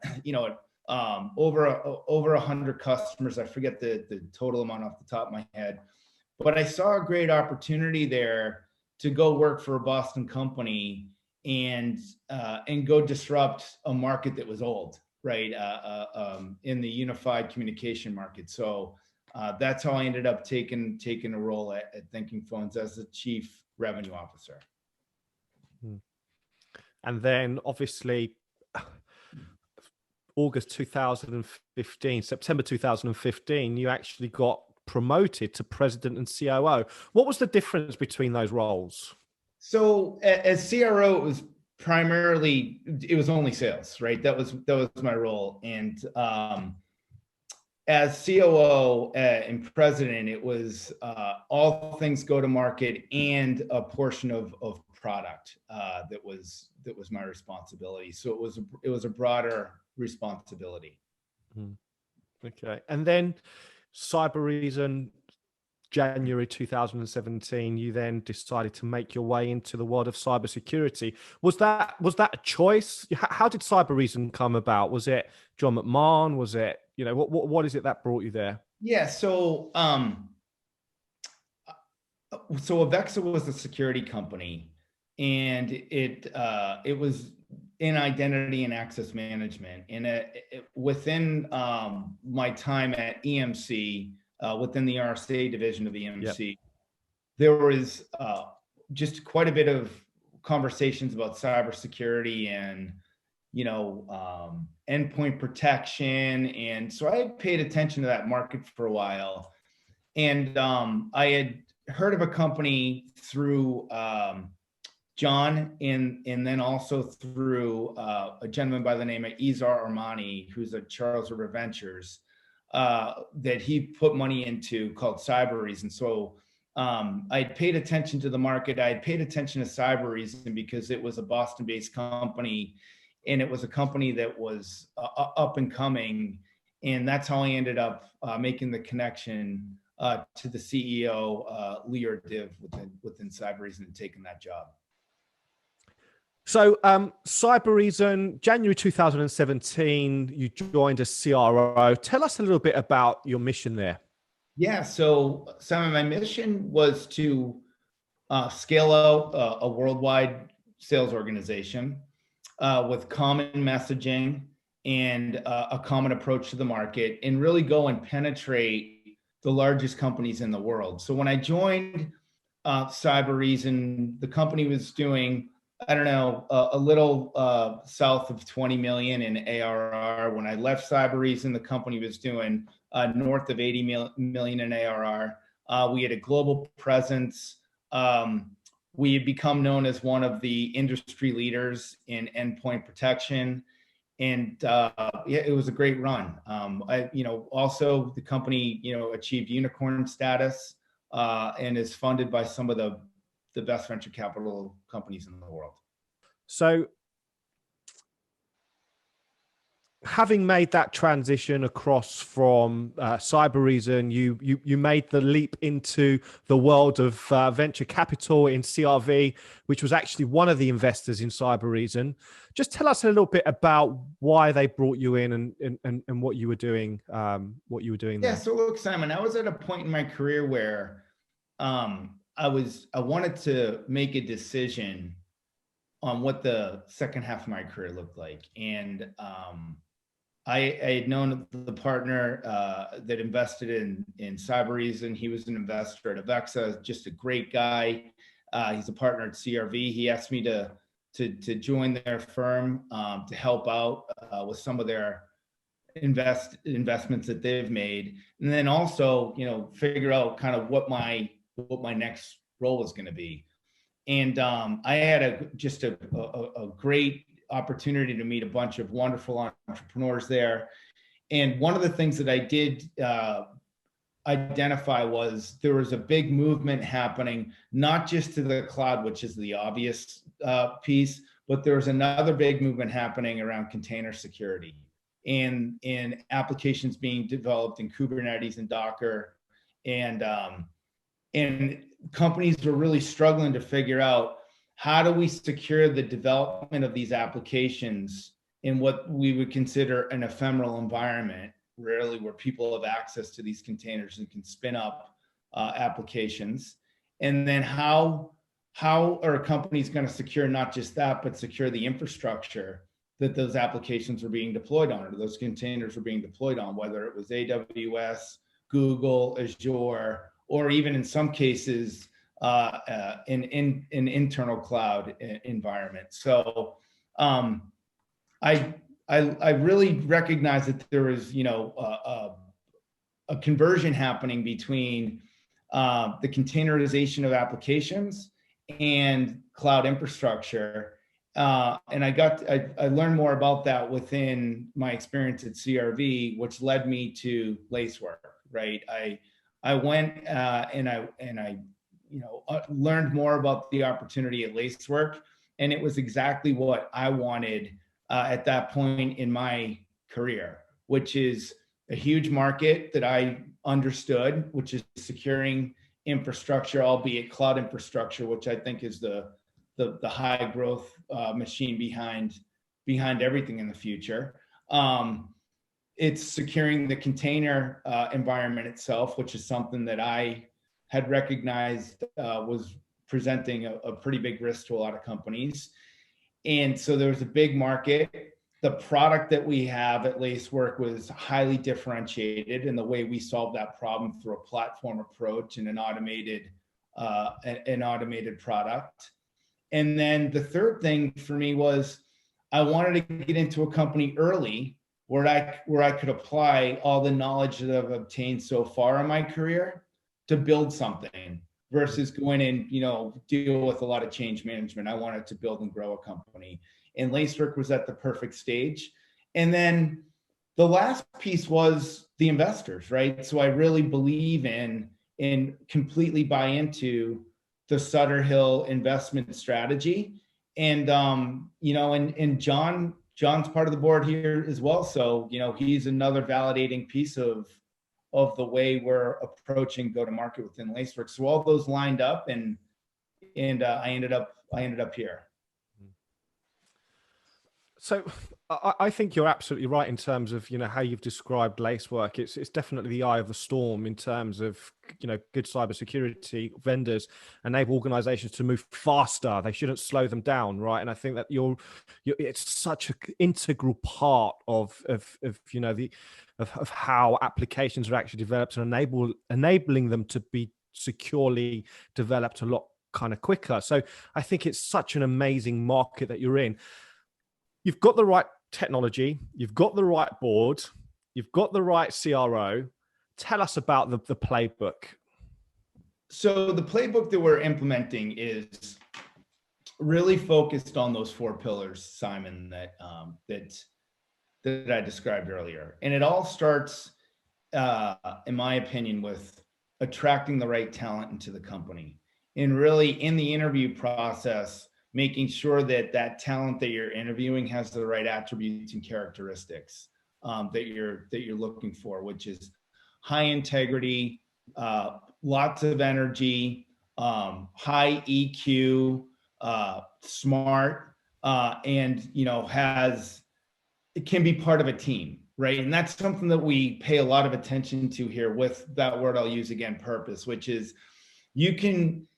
over 100 customers. I forget the total amount off the top of my head, but I saw a great opportunity there to go work for a Boston company and go disrupt a market that was old, right? In the unified communication market. So that's how I ended up taking a role at Thinking Phones as the chief revenue officer. And then obviously September 2015, you actually got promoted to president and COO. What was the difference between those roles? So as CRO, it was only sales, right? That was my role. And as COO and president, it was all things go to market and a portion of product that was my responsibility. So it was a broader responsibility. Okay. And then Cybereason, January 2017, you then decided to make your way into the world of cybersecurity. Was that a choice? How did Cybereason come about? Was it John McMahon? Was it, what is it that brought you there? Yeah. So Avexa was a security company, and it was in identity and access management. And within my time at EMC, within the RSA division of EMC, there was just quite a bit of conversations about cybersecurity and, endpoint protection. And so I had paid attention to that market for a while. And I had heard of a company through John, and then also through a gentleman by the name of Izar Armani, who's at Charles River Ventures, that he put money into, called Cybereason. So I paid attention to the market. I had paid attention to Cybereason because it was a Boston-based company, and it was a company that was up and coming. And that's how I ended up making the connection to the CEO, Lior Div, within Cybereason, and taking that job. So Cybereason, January 2017, you joined as CRO. Tell us a little bit about your mission there. Yeah, so Simon, my mission was to scale out a worldwide sales organization with common messaging and a common approach to the market, and really go and penetrate the largest companies in the world. So when I joined Cybereason, the company was doing, I don't know, a little south of 20 million in ARR. When I left Cybereason, the company was doing north of 80 million in ARR. We had a global presence. We had become known as one of the industry leaders in endpoint protection. And yeah, it was a great run. Also the company, achieved unicorn status and is funded by some of the best venture capital companies in the world. So having made that transition across from Cybereason, you made the leap into the world of venture capital in CRV, which was actually one of the investors in Cybereason. Just tell us a little bit about why they brought you in and what you were doing. There. Yeah. So look, Simon, I was at a point in my career where I wanted to make a decision on what the second half of my career looked like. And I had known the partner that invested in Cybereason. He was an investor at Avexa, just a great guy. He's a partner at CRV. He asked me to join their firm to help out with some of their investments that they've made, and then also, figure out kind of what my next role was going to be. And I had a great opportunity to meet a bunch of wonderful entrepreneurs there. And one of the things that I did identify was there was a big movement happening, not just to the cloud, which is the obvious piece, but there was another big movement happening around container security and applications being developed in Kubernetes and Docker. And companies were really struggling to figure out, how do we secure the development of these applications in what we would consider an ephemeral environment, rarely where people have access to these containers and can spin up applications? And then how are companies going to secure not just that, but secure the infrastructure that those applications are being deployed on, or those containers are being deployed on, whether it was AWS, Google, Azure, or even in some cases, in internal cloud environment. So I really recognize that there is, a conversion happening between the containerization of applications and cloud infrastructure. And I learned more about that within my experience at CRV, which led me to Lacework, right? I went and I learned more about the opportunity at Lacework, and it was exactly what I wanted at that point in my career, which is a huge market that I understood, which is securing infrastructure, albeit cloud infrastructure, which I think is the high growth machine behind everything in the future. It's securing the container environment itself, which is something that I had recognized was presenting a pretty big risk to a lot of companies. And so there was a big market. The product that we have at Lacework was highly differentiated in the way we solved that problem through a platform approach and an automated an automated product. And then the third thing for me was I wanted to get into a company early where I could apply all the knowledge that I've obtained so far in my career to build something versus going and, deal with a lot of change management. I wanted to build and grow a company. And Lacework was at the perfect stage. And then the last piece was the investors, right? So I really believe in and completely buy into the Sutter Hill investment strategy. And, and John's part of the board here as well. So, he's another validating piece of the way we're approaching go-to-market within Lacework. So all those lined up and I ended up here. So I think you're absolutely right in terms of, how you've described Lacework. It's definitely the eye of the storm in terms of, good cybersecurity vendors enable organizations to move faster. They shouldn't slow them down, right? And I think that it's such an integral part of how applications are actually developed and enabling them to be securely developed a lot kind of quicker. So I think it's such an amazing market that you're in. You've got the right technology, you've got the right board, you've got the right CRO. Tell us about the playbook. So the playbook that we're implementing is really focused on those 4 pillars, Simon, that I described earlier. And it all starts, in my opinion, with attracting the right talent into the company. And really in the interview process, making sure that talent that you're interviewing has the right attributes and characteristics that you're looking for, which is high integrity, lots of energy, high EQ, smart, and it can be part of a team, right? And that's something that we pay a lot of attention to here with that word I'll use again, purpose, which is you can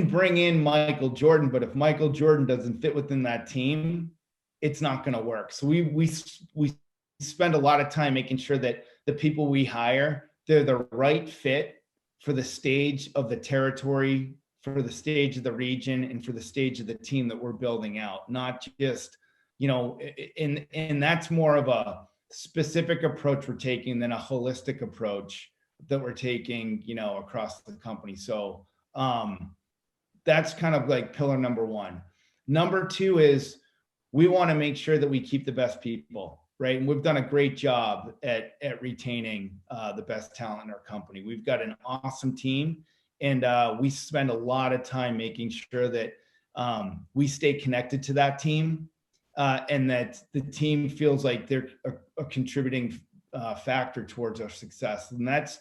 bring in Michael Jordan, but if Michael Jordan doesn't fit within that team, it's not going to work. So we spend a lot of time making sure that the people we hire, they're the right fit for the stage of the territory, for the stage of the region, and for the stage of the team that we're building out. Not just, and that's more of a specific approach we're taking than a holistic approach that we're taking, across the company. So that's kind of like pillar number 1. Number 2 is we want to make sure that we keep the best people, right? And we've done a great job at retaining the best talent in our company. We've got an awesome team, and we spend a lot of time making sure that we stay connected to that team and that the team feels like they're a contributing factor towards our success. And that's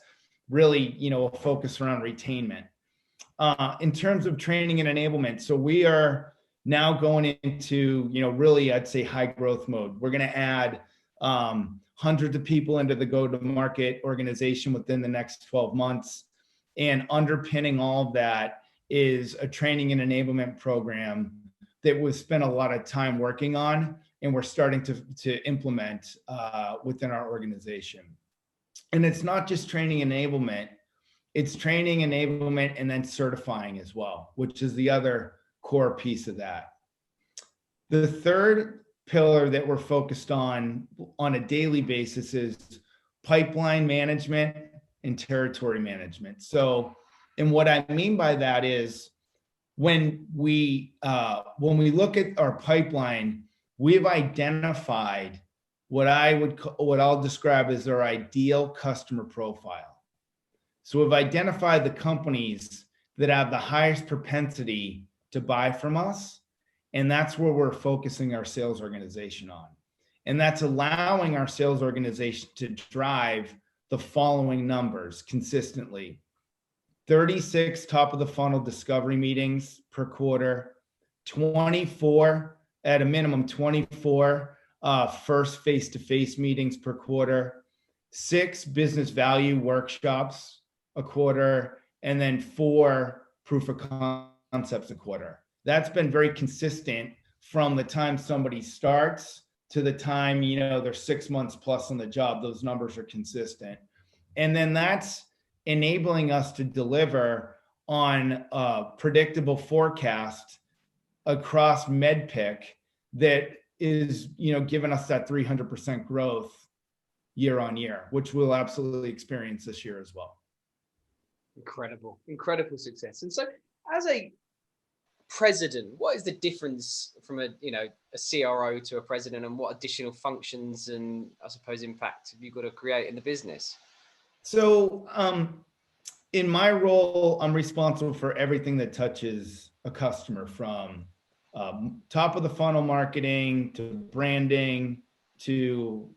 really, a focus around retainment. In terms of training and enablement, so we are now going into, really, I'd say high growth mode. We're going to add hundreds of people into the go-to-market organization within the next 12 months. And underpinning all of that is a training and enablement program that we've spent a lot of time working on, and we're starting to implement within our organization. And it's not just training enablement, it's training enablement and then certifying as well, which is the other core piece of that. The third pillar that we're focused on a daily basis is pipeline management and territory management. So, and what I mean by that is when we look at our pipeline, we've identified what I'll describe as our ideal customer profile. So we've identified the companies that have the highest propensity to buy from us, and that's where we're focusing our sales organization on. And that's allowing our sales organization to drive the following numbers consistently: 36 top of the funnel discovery meetings per quarter, 24 at a minimum, 24 first face-to-face meetings per quarter, 6 business value workshops a quarter, and then 4 proof of concepts a quarter. That's been very consistent from the time somebody starts to the time, they're 6 months plus on the job. Those numbers are consistent. And then that's enabling us to deliver on a predictable forecast across MedPick that is, giving us that 300% growth year on year, which we'll absolutely experience this year as well. Incredible success. And so as a president, what is the difference from a CRO to a president, and what additional functions and I suppose impact have you got to create in the business? So in my role, I'm responsible for everything that touches a customer, from top of the funnel marketing to branding to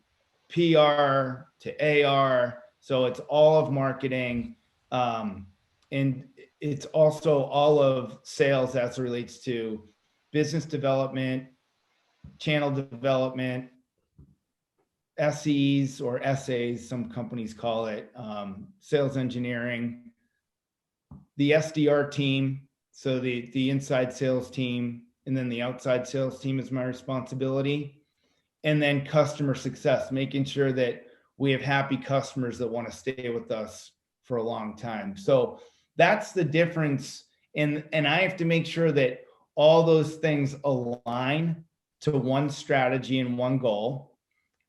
PR to AR. So it's all of marketing. And it's also all of sales as it relates to business development, channel development, SEs or SAs, some companies call it, sales engineering, the SDR team, so the inside sales team, and then the outside sales team is my responsibility. And then customer success, making sure that we have happy customers that want to stay with us for a long time. So that's the difference. And I have to make sure that all those things align to one strategy and one goal,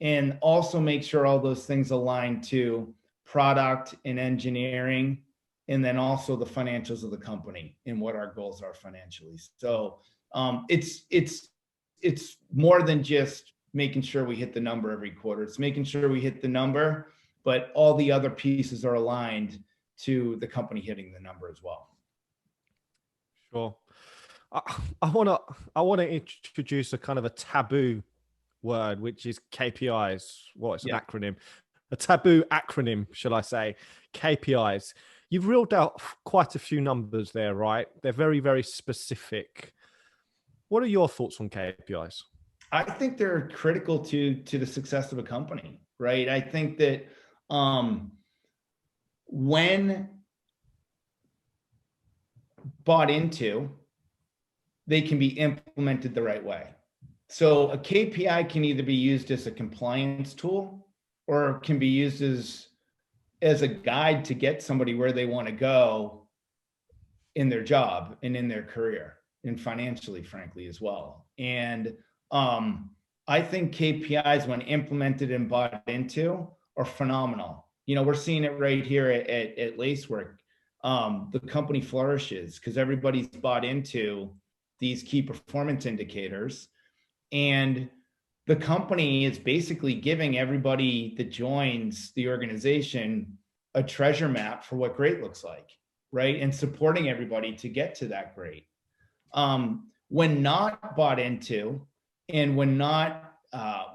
and also make sure all those things align to product and engineering, and then also the financials of the company and what our goals are financially. So it's more than just making sure we hit the number every quarter. It's making sure we hit the number, but all the other pieces are aligned to the company hitting the number as well. Sure. I want to introduce a kind of a taboo word, which is KPIs. Well, it's an acronym, a taboo acronym, shall I say, KPIs. You've reeled out quite a few numbers there, right? They're very, very specific. What are your thoughts on KPIs? I think they're critical to the success of a company, right? I think that when bought into, they can be implemented the right way. So a KPI can either be used as a compliance tool, or can be used as a guide to get somebody where they want to go in their job and in their career, and financially, frankly, as well. And I think KPIs, when implemented and bought into, are phenomenal. We're seeing it right here at Lacework. The company flourishes because everybody's bought into these key performance indicators, and the company is basically giving everybody that joins the organization a treasure map for what great looks like, right? And supporting everybody to get to that great. When not bought into, and when not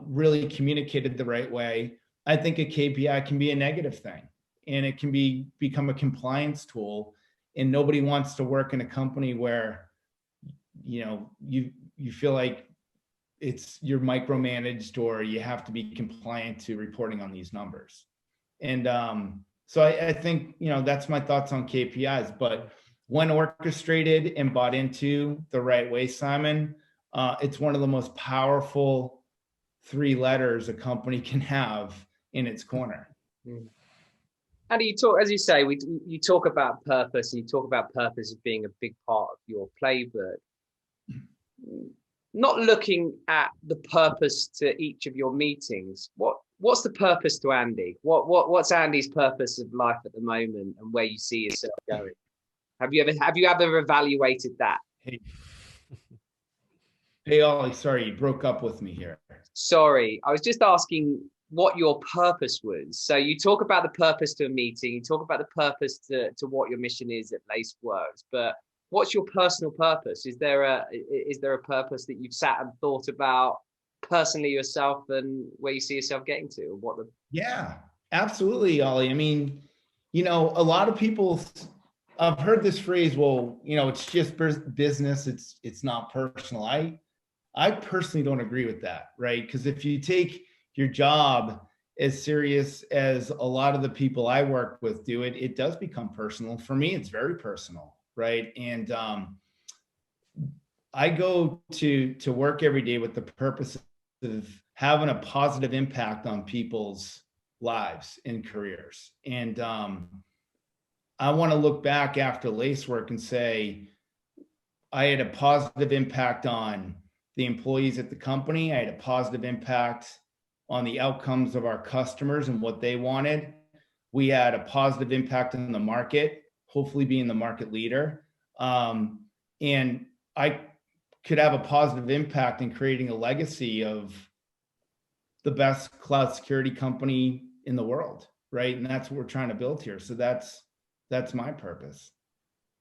really communicated the right way, I think a KPI can be a negative thing, and it can become a compliance tool. And nobody wants to work in a company where you feel like you're micromanaged, or you have to be compliant to reporting on these numbers. And so I think that's my thoughts on KPIs. But when orchestrated and bought into the right way, Simon, it's one of the most powerful 3 letters a company can have in its corner. Andy, you talk, as you say, you talk about purpose, and you talk about purpose as being a big part of your playbook. Not looking at the purpose to each of your meetings, what's the purpose to Andy? What's Andy's purpose of life at the moment, and where you see yourself going? Have you ever evaluated that? Hey, Ollie, sorry, you broke up with me here. Sorry, I was just asking what your purpose was. So you talk about the purpose to a meeting, you talk about the purpose to what your mission is at Laceworks, but what's your personal purpose? Is there a purpose that you've sat and thought about personally yourself, and where you see yourself getting to? Yeah, absolutely, Ollie. I mean, a lot of people, I've heard this phrase, well, it's just business, it's not personal. I personally don't agree with that, right? Because if you take your job as serious as a lot of the people I work with do, it does become personal. For me, it's very personal, right? And I go to work every day with the purpose of having a positive impact on people's lives and careers. And I want to look back after Lacework and say, I had a positive impact on the employees at the company. I had a positive impact on the outcomes of our customers and what they wanted. We had a positive impact on the market, hopefully being the market leader. And I could have a positive impact in creating a legacy of the best cloud security company in the world, right? And that's what we're trying to build here. So that's my purpose.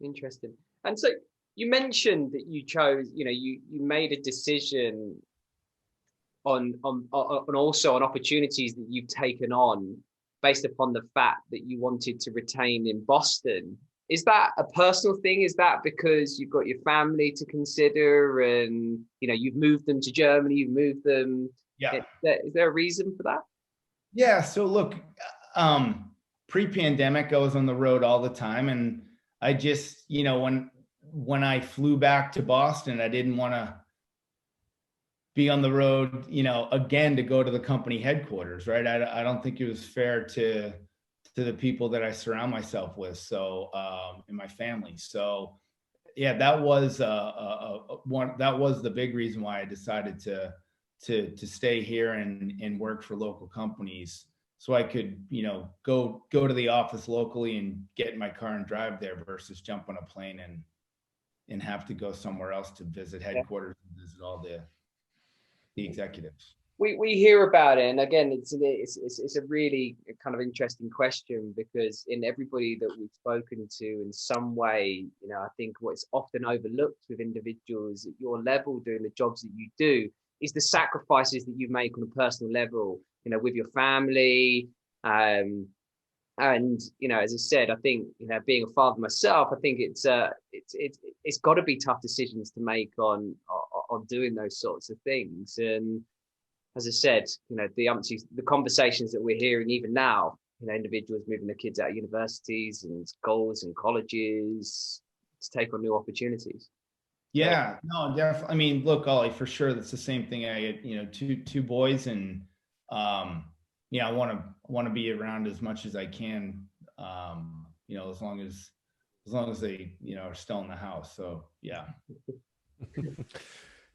Interesting. And so you mentioned that you chose, you made a decision on also on opportunities that you've taken on based upon the fact that you wanted to retain in Boston. Is that a personal thing? Is that because you've got your family to consider and, you've moved them to Germany, you've moved them? Yeah. Is there a reason for that? Yeah. So look, pre-pandemic, I was on the road all the time. And I just, when I flew back to Boston, I didn't want to be on the road, again, to go to the company headquarters, right? I don't think it was fair to the people that I surround myself with. So, in my family. So yeah, that was that was the big reason why I decided to stay here and work for local companies. So I could, go to the office locally and get in my car and drive there versus jump on a plane and have to go somewhere else to visit headquarters and visit all the executives. We hear about it, and again, it's a really kind of interesting question, because in everybody that we've spoken to in some way, I think what's often overlooked with individuals at your level doing the jobs that you do is the sacrifices that you make on a personal level, with your family. And, as I said, I think, being a father myself, I think it's got to be tough decisions to make on doing those sorts of things. And as I said, the conversations that we're hearing even now, individuals moving their kids out of universities and schools and colleges to take on new opportunities. Yeah, no, definitely. I mean, look, Ollie, for sure, that's the same thing. I had, two boys, and I want to be around as much as I can, as long as they, are still in the house. So yeah.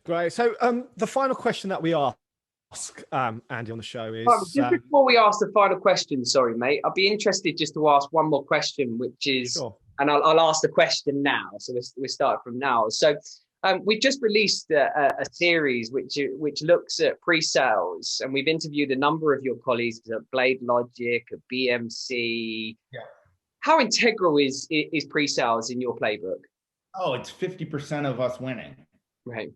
Great. So the final question that we ask Andy on the show is just before we ask the final question, sorry mate, I'd be interested just to ask one more question, which is sure. And I'll ask the question now, so we start from now. So we just released a series which looks at pre-sales, and we've interviewed a number of your colleagues at BladeLogic, at BMC. Yeah. How integral is pre-sales in your playbook? Oh, it's 50% of us winning. Right.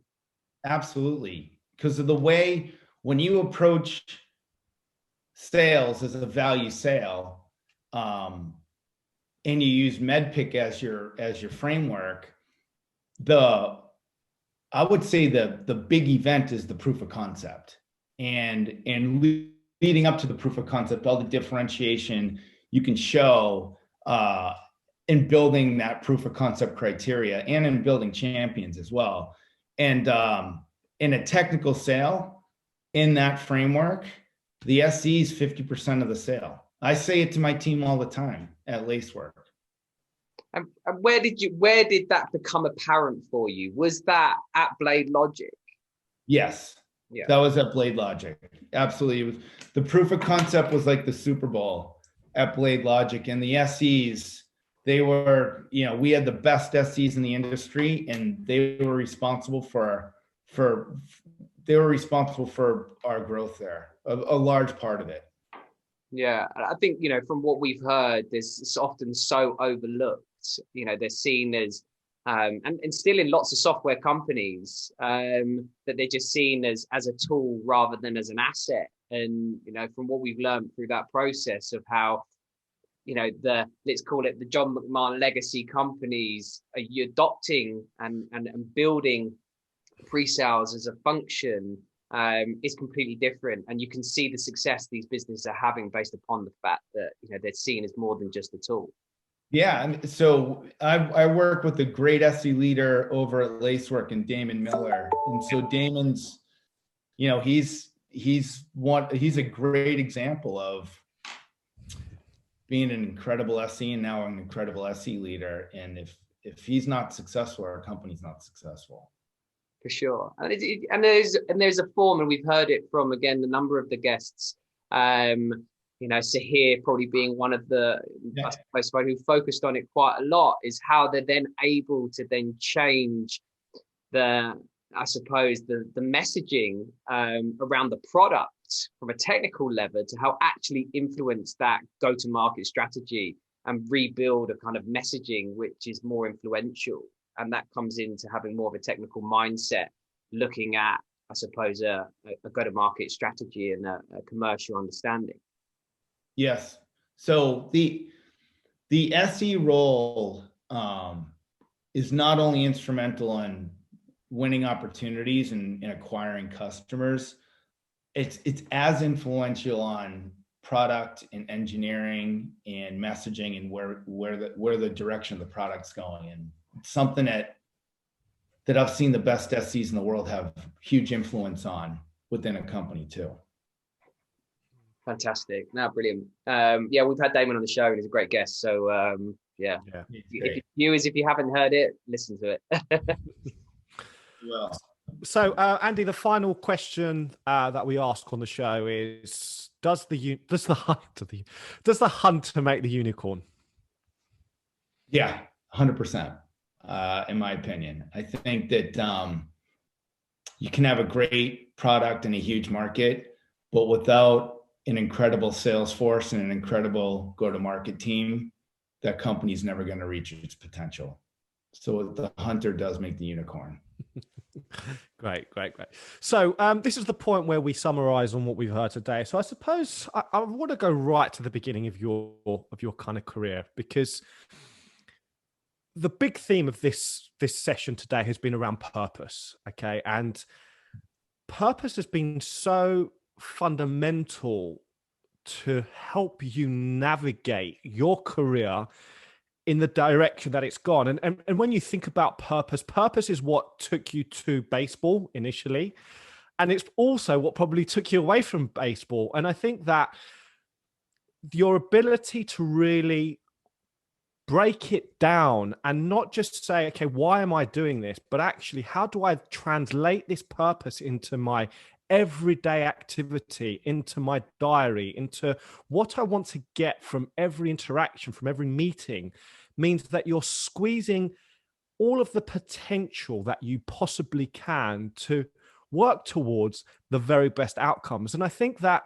Absolutely. Because of the way, when you approach sales as a value sale, and you use MEDPIC as your framework, I would say the big event is the proof of concept, and leading up to the proof of concept, all the differentiation you can show in building that proof of concept criteria and in building champions as well. And in a technical sale, in that framework, the SE is 50% of the sale. I say it to my team all the time at Lacework. And where did that become apparent for you? Was that at BladeLogic? Yes. Yeah. That was at BladeLogic. Absolutely. It was, the proof of concept was like the Super Bowl at BladeLogic, and the SEs, they were, we had the best SEs in the industry, and they were responsible for our growth there, a large part of it. Yeah, I think, from what we've heard, it's often so overlooked. They're seen as, and still in lots of software companies, that they're just seen as a tool rather than as an asset. And, from what we've learned through that process of how, let's call it the John McMahon legacy companies are adopting and building pre-sales as a function, is completely different, and you can see the success these businesses are having based upon the fact that they're seen as more than just a tool. Yeah, and so I work with a great SE leader over at Lacework, and Damon Miller, and so Damon's, he's a great example of being an incredible SE and now an incredible SE leader. And if he's not successful, our company's not successful. For sure. And there's a form, and we've heard it from, again, a number of the guests. You know, Sahir probably being one of the, I suppose, who focused on it quite a lot, is how they're then able to then change the messaging around the product from a technical level to how actually influence that go-to-market strategy and rebuild a kind of messaging which is more influential. And that comes into having more of a technical mindset, looking at, I suppose, a go-to-market strategy and a commercial understanding. Yes. So the SE role is not only instrumental in winning opportunities and acquiring customers, it's as influential on product and engineering and messaging and where the direction of the product's going. And it's something that I've seen the best SEs in the world have huge influence on within a company too. Fantastic. No, brilliant. Yeah, we've had Damon on the show and he's a great guest. So yeah. Viewers, if you haven't heard it, listen to it. Well, so Andy, the final question that we ask on the show is: Does the hunter make the unicorn? Yeah, 100%. In my opinion, I think that you can have a great product in a huge market, but without an incredible sales force and an incredible go-to-market team, that company's never going to reach its potential. So the hunter does make the unicorn. Great. So this is the point where we summarize on what we've heard today. So I suppose I want to go right to the beginning of your kind of career, because the big theme of this session today has been around purpose. Okay. And purpose has been so fundamental to help you navigate your career in the direction that it's gone. And when you think about purpose is what took you to baseball initially. And it's also what probably took you away from baseball. And I think that your ability to really break it down and not just say, okay, why am I doing this? But actually, how do I translate this purpose into my everyday activity, into my diary, into what I want to get from every interaction, from every meeting, means that you're squeezing all of the potential that you possibly can to work towards the very best outcomes. And I think that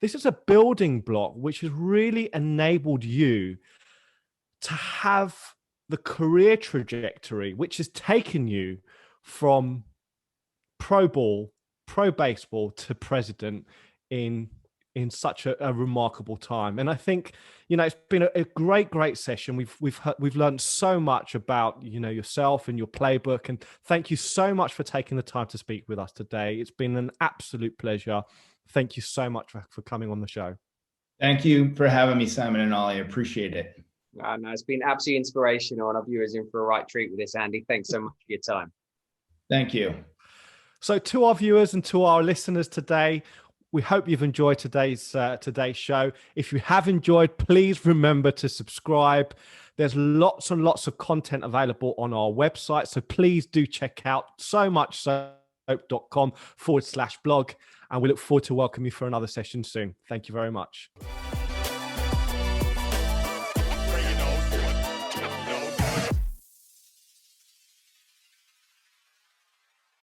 this is a building block which has really enabled you to have the career trajectory which has taken you from pro ball, pro baseball to president in such a remarkable time. And I think, you know, it's been a great session. We've learned so much about, you know, yourself and your playbook. And thank you so much for taking the time to speak with us today. It's been an absolute pleasure. Thank you so much for coming on the show. Thank you for having me, Simon and Ollie. I appreciate it. No, it's been absolutely inspirational, and our viewers in for a right treat with this, Andy. Thanks so much for your time. Thank you. So to our viewers and to our listeners today, we hope you've enjoyed today's show. If you have enjoyed, please remember to subscribe. There's lots and lots of content available on our website, so please do check out somuchsoap.com/blog, and we look forward to welcoming you for another session soon. Thank you very much.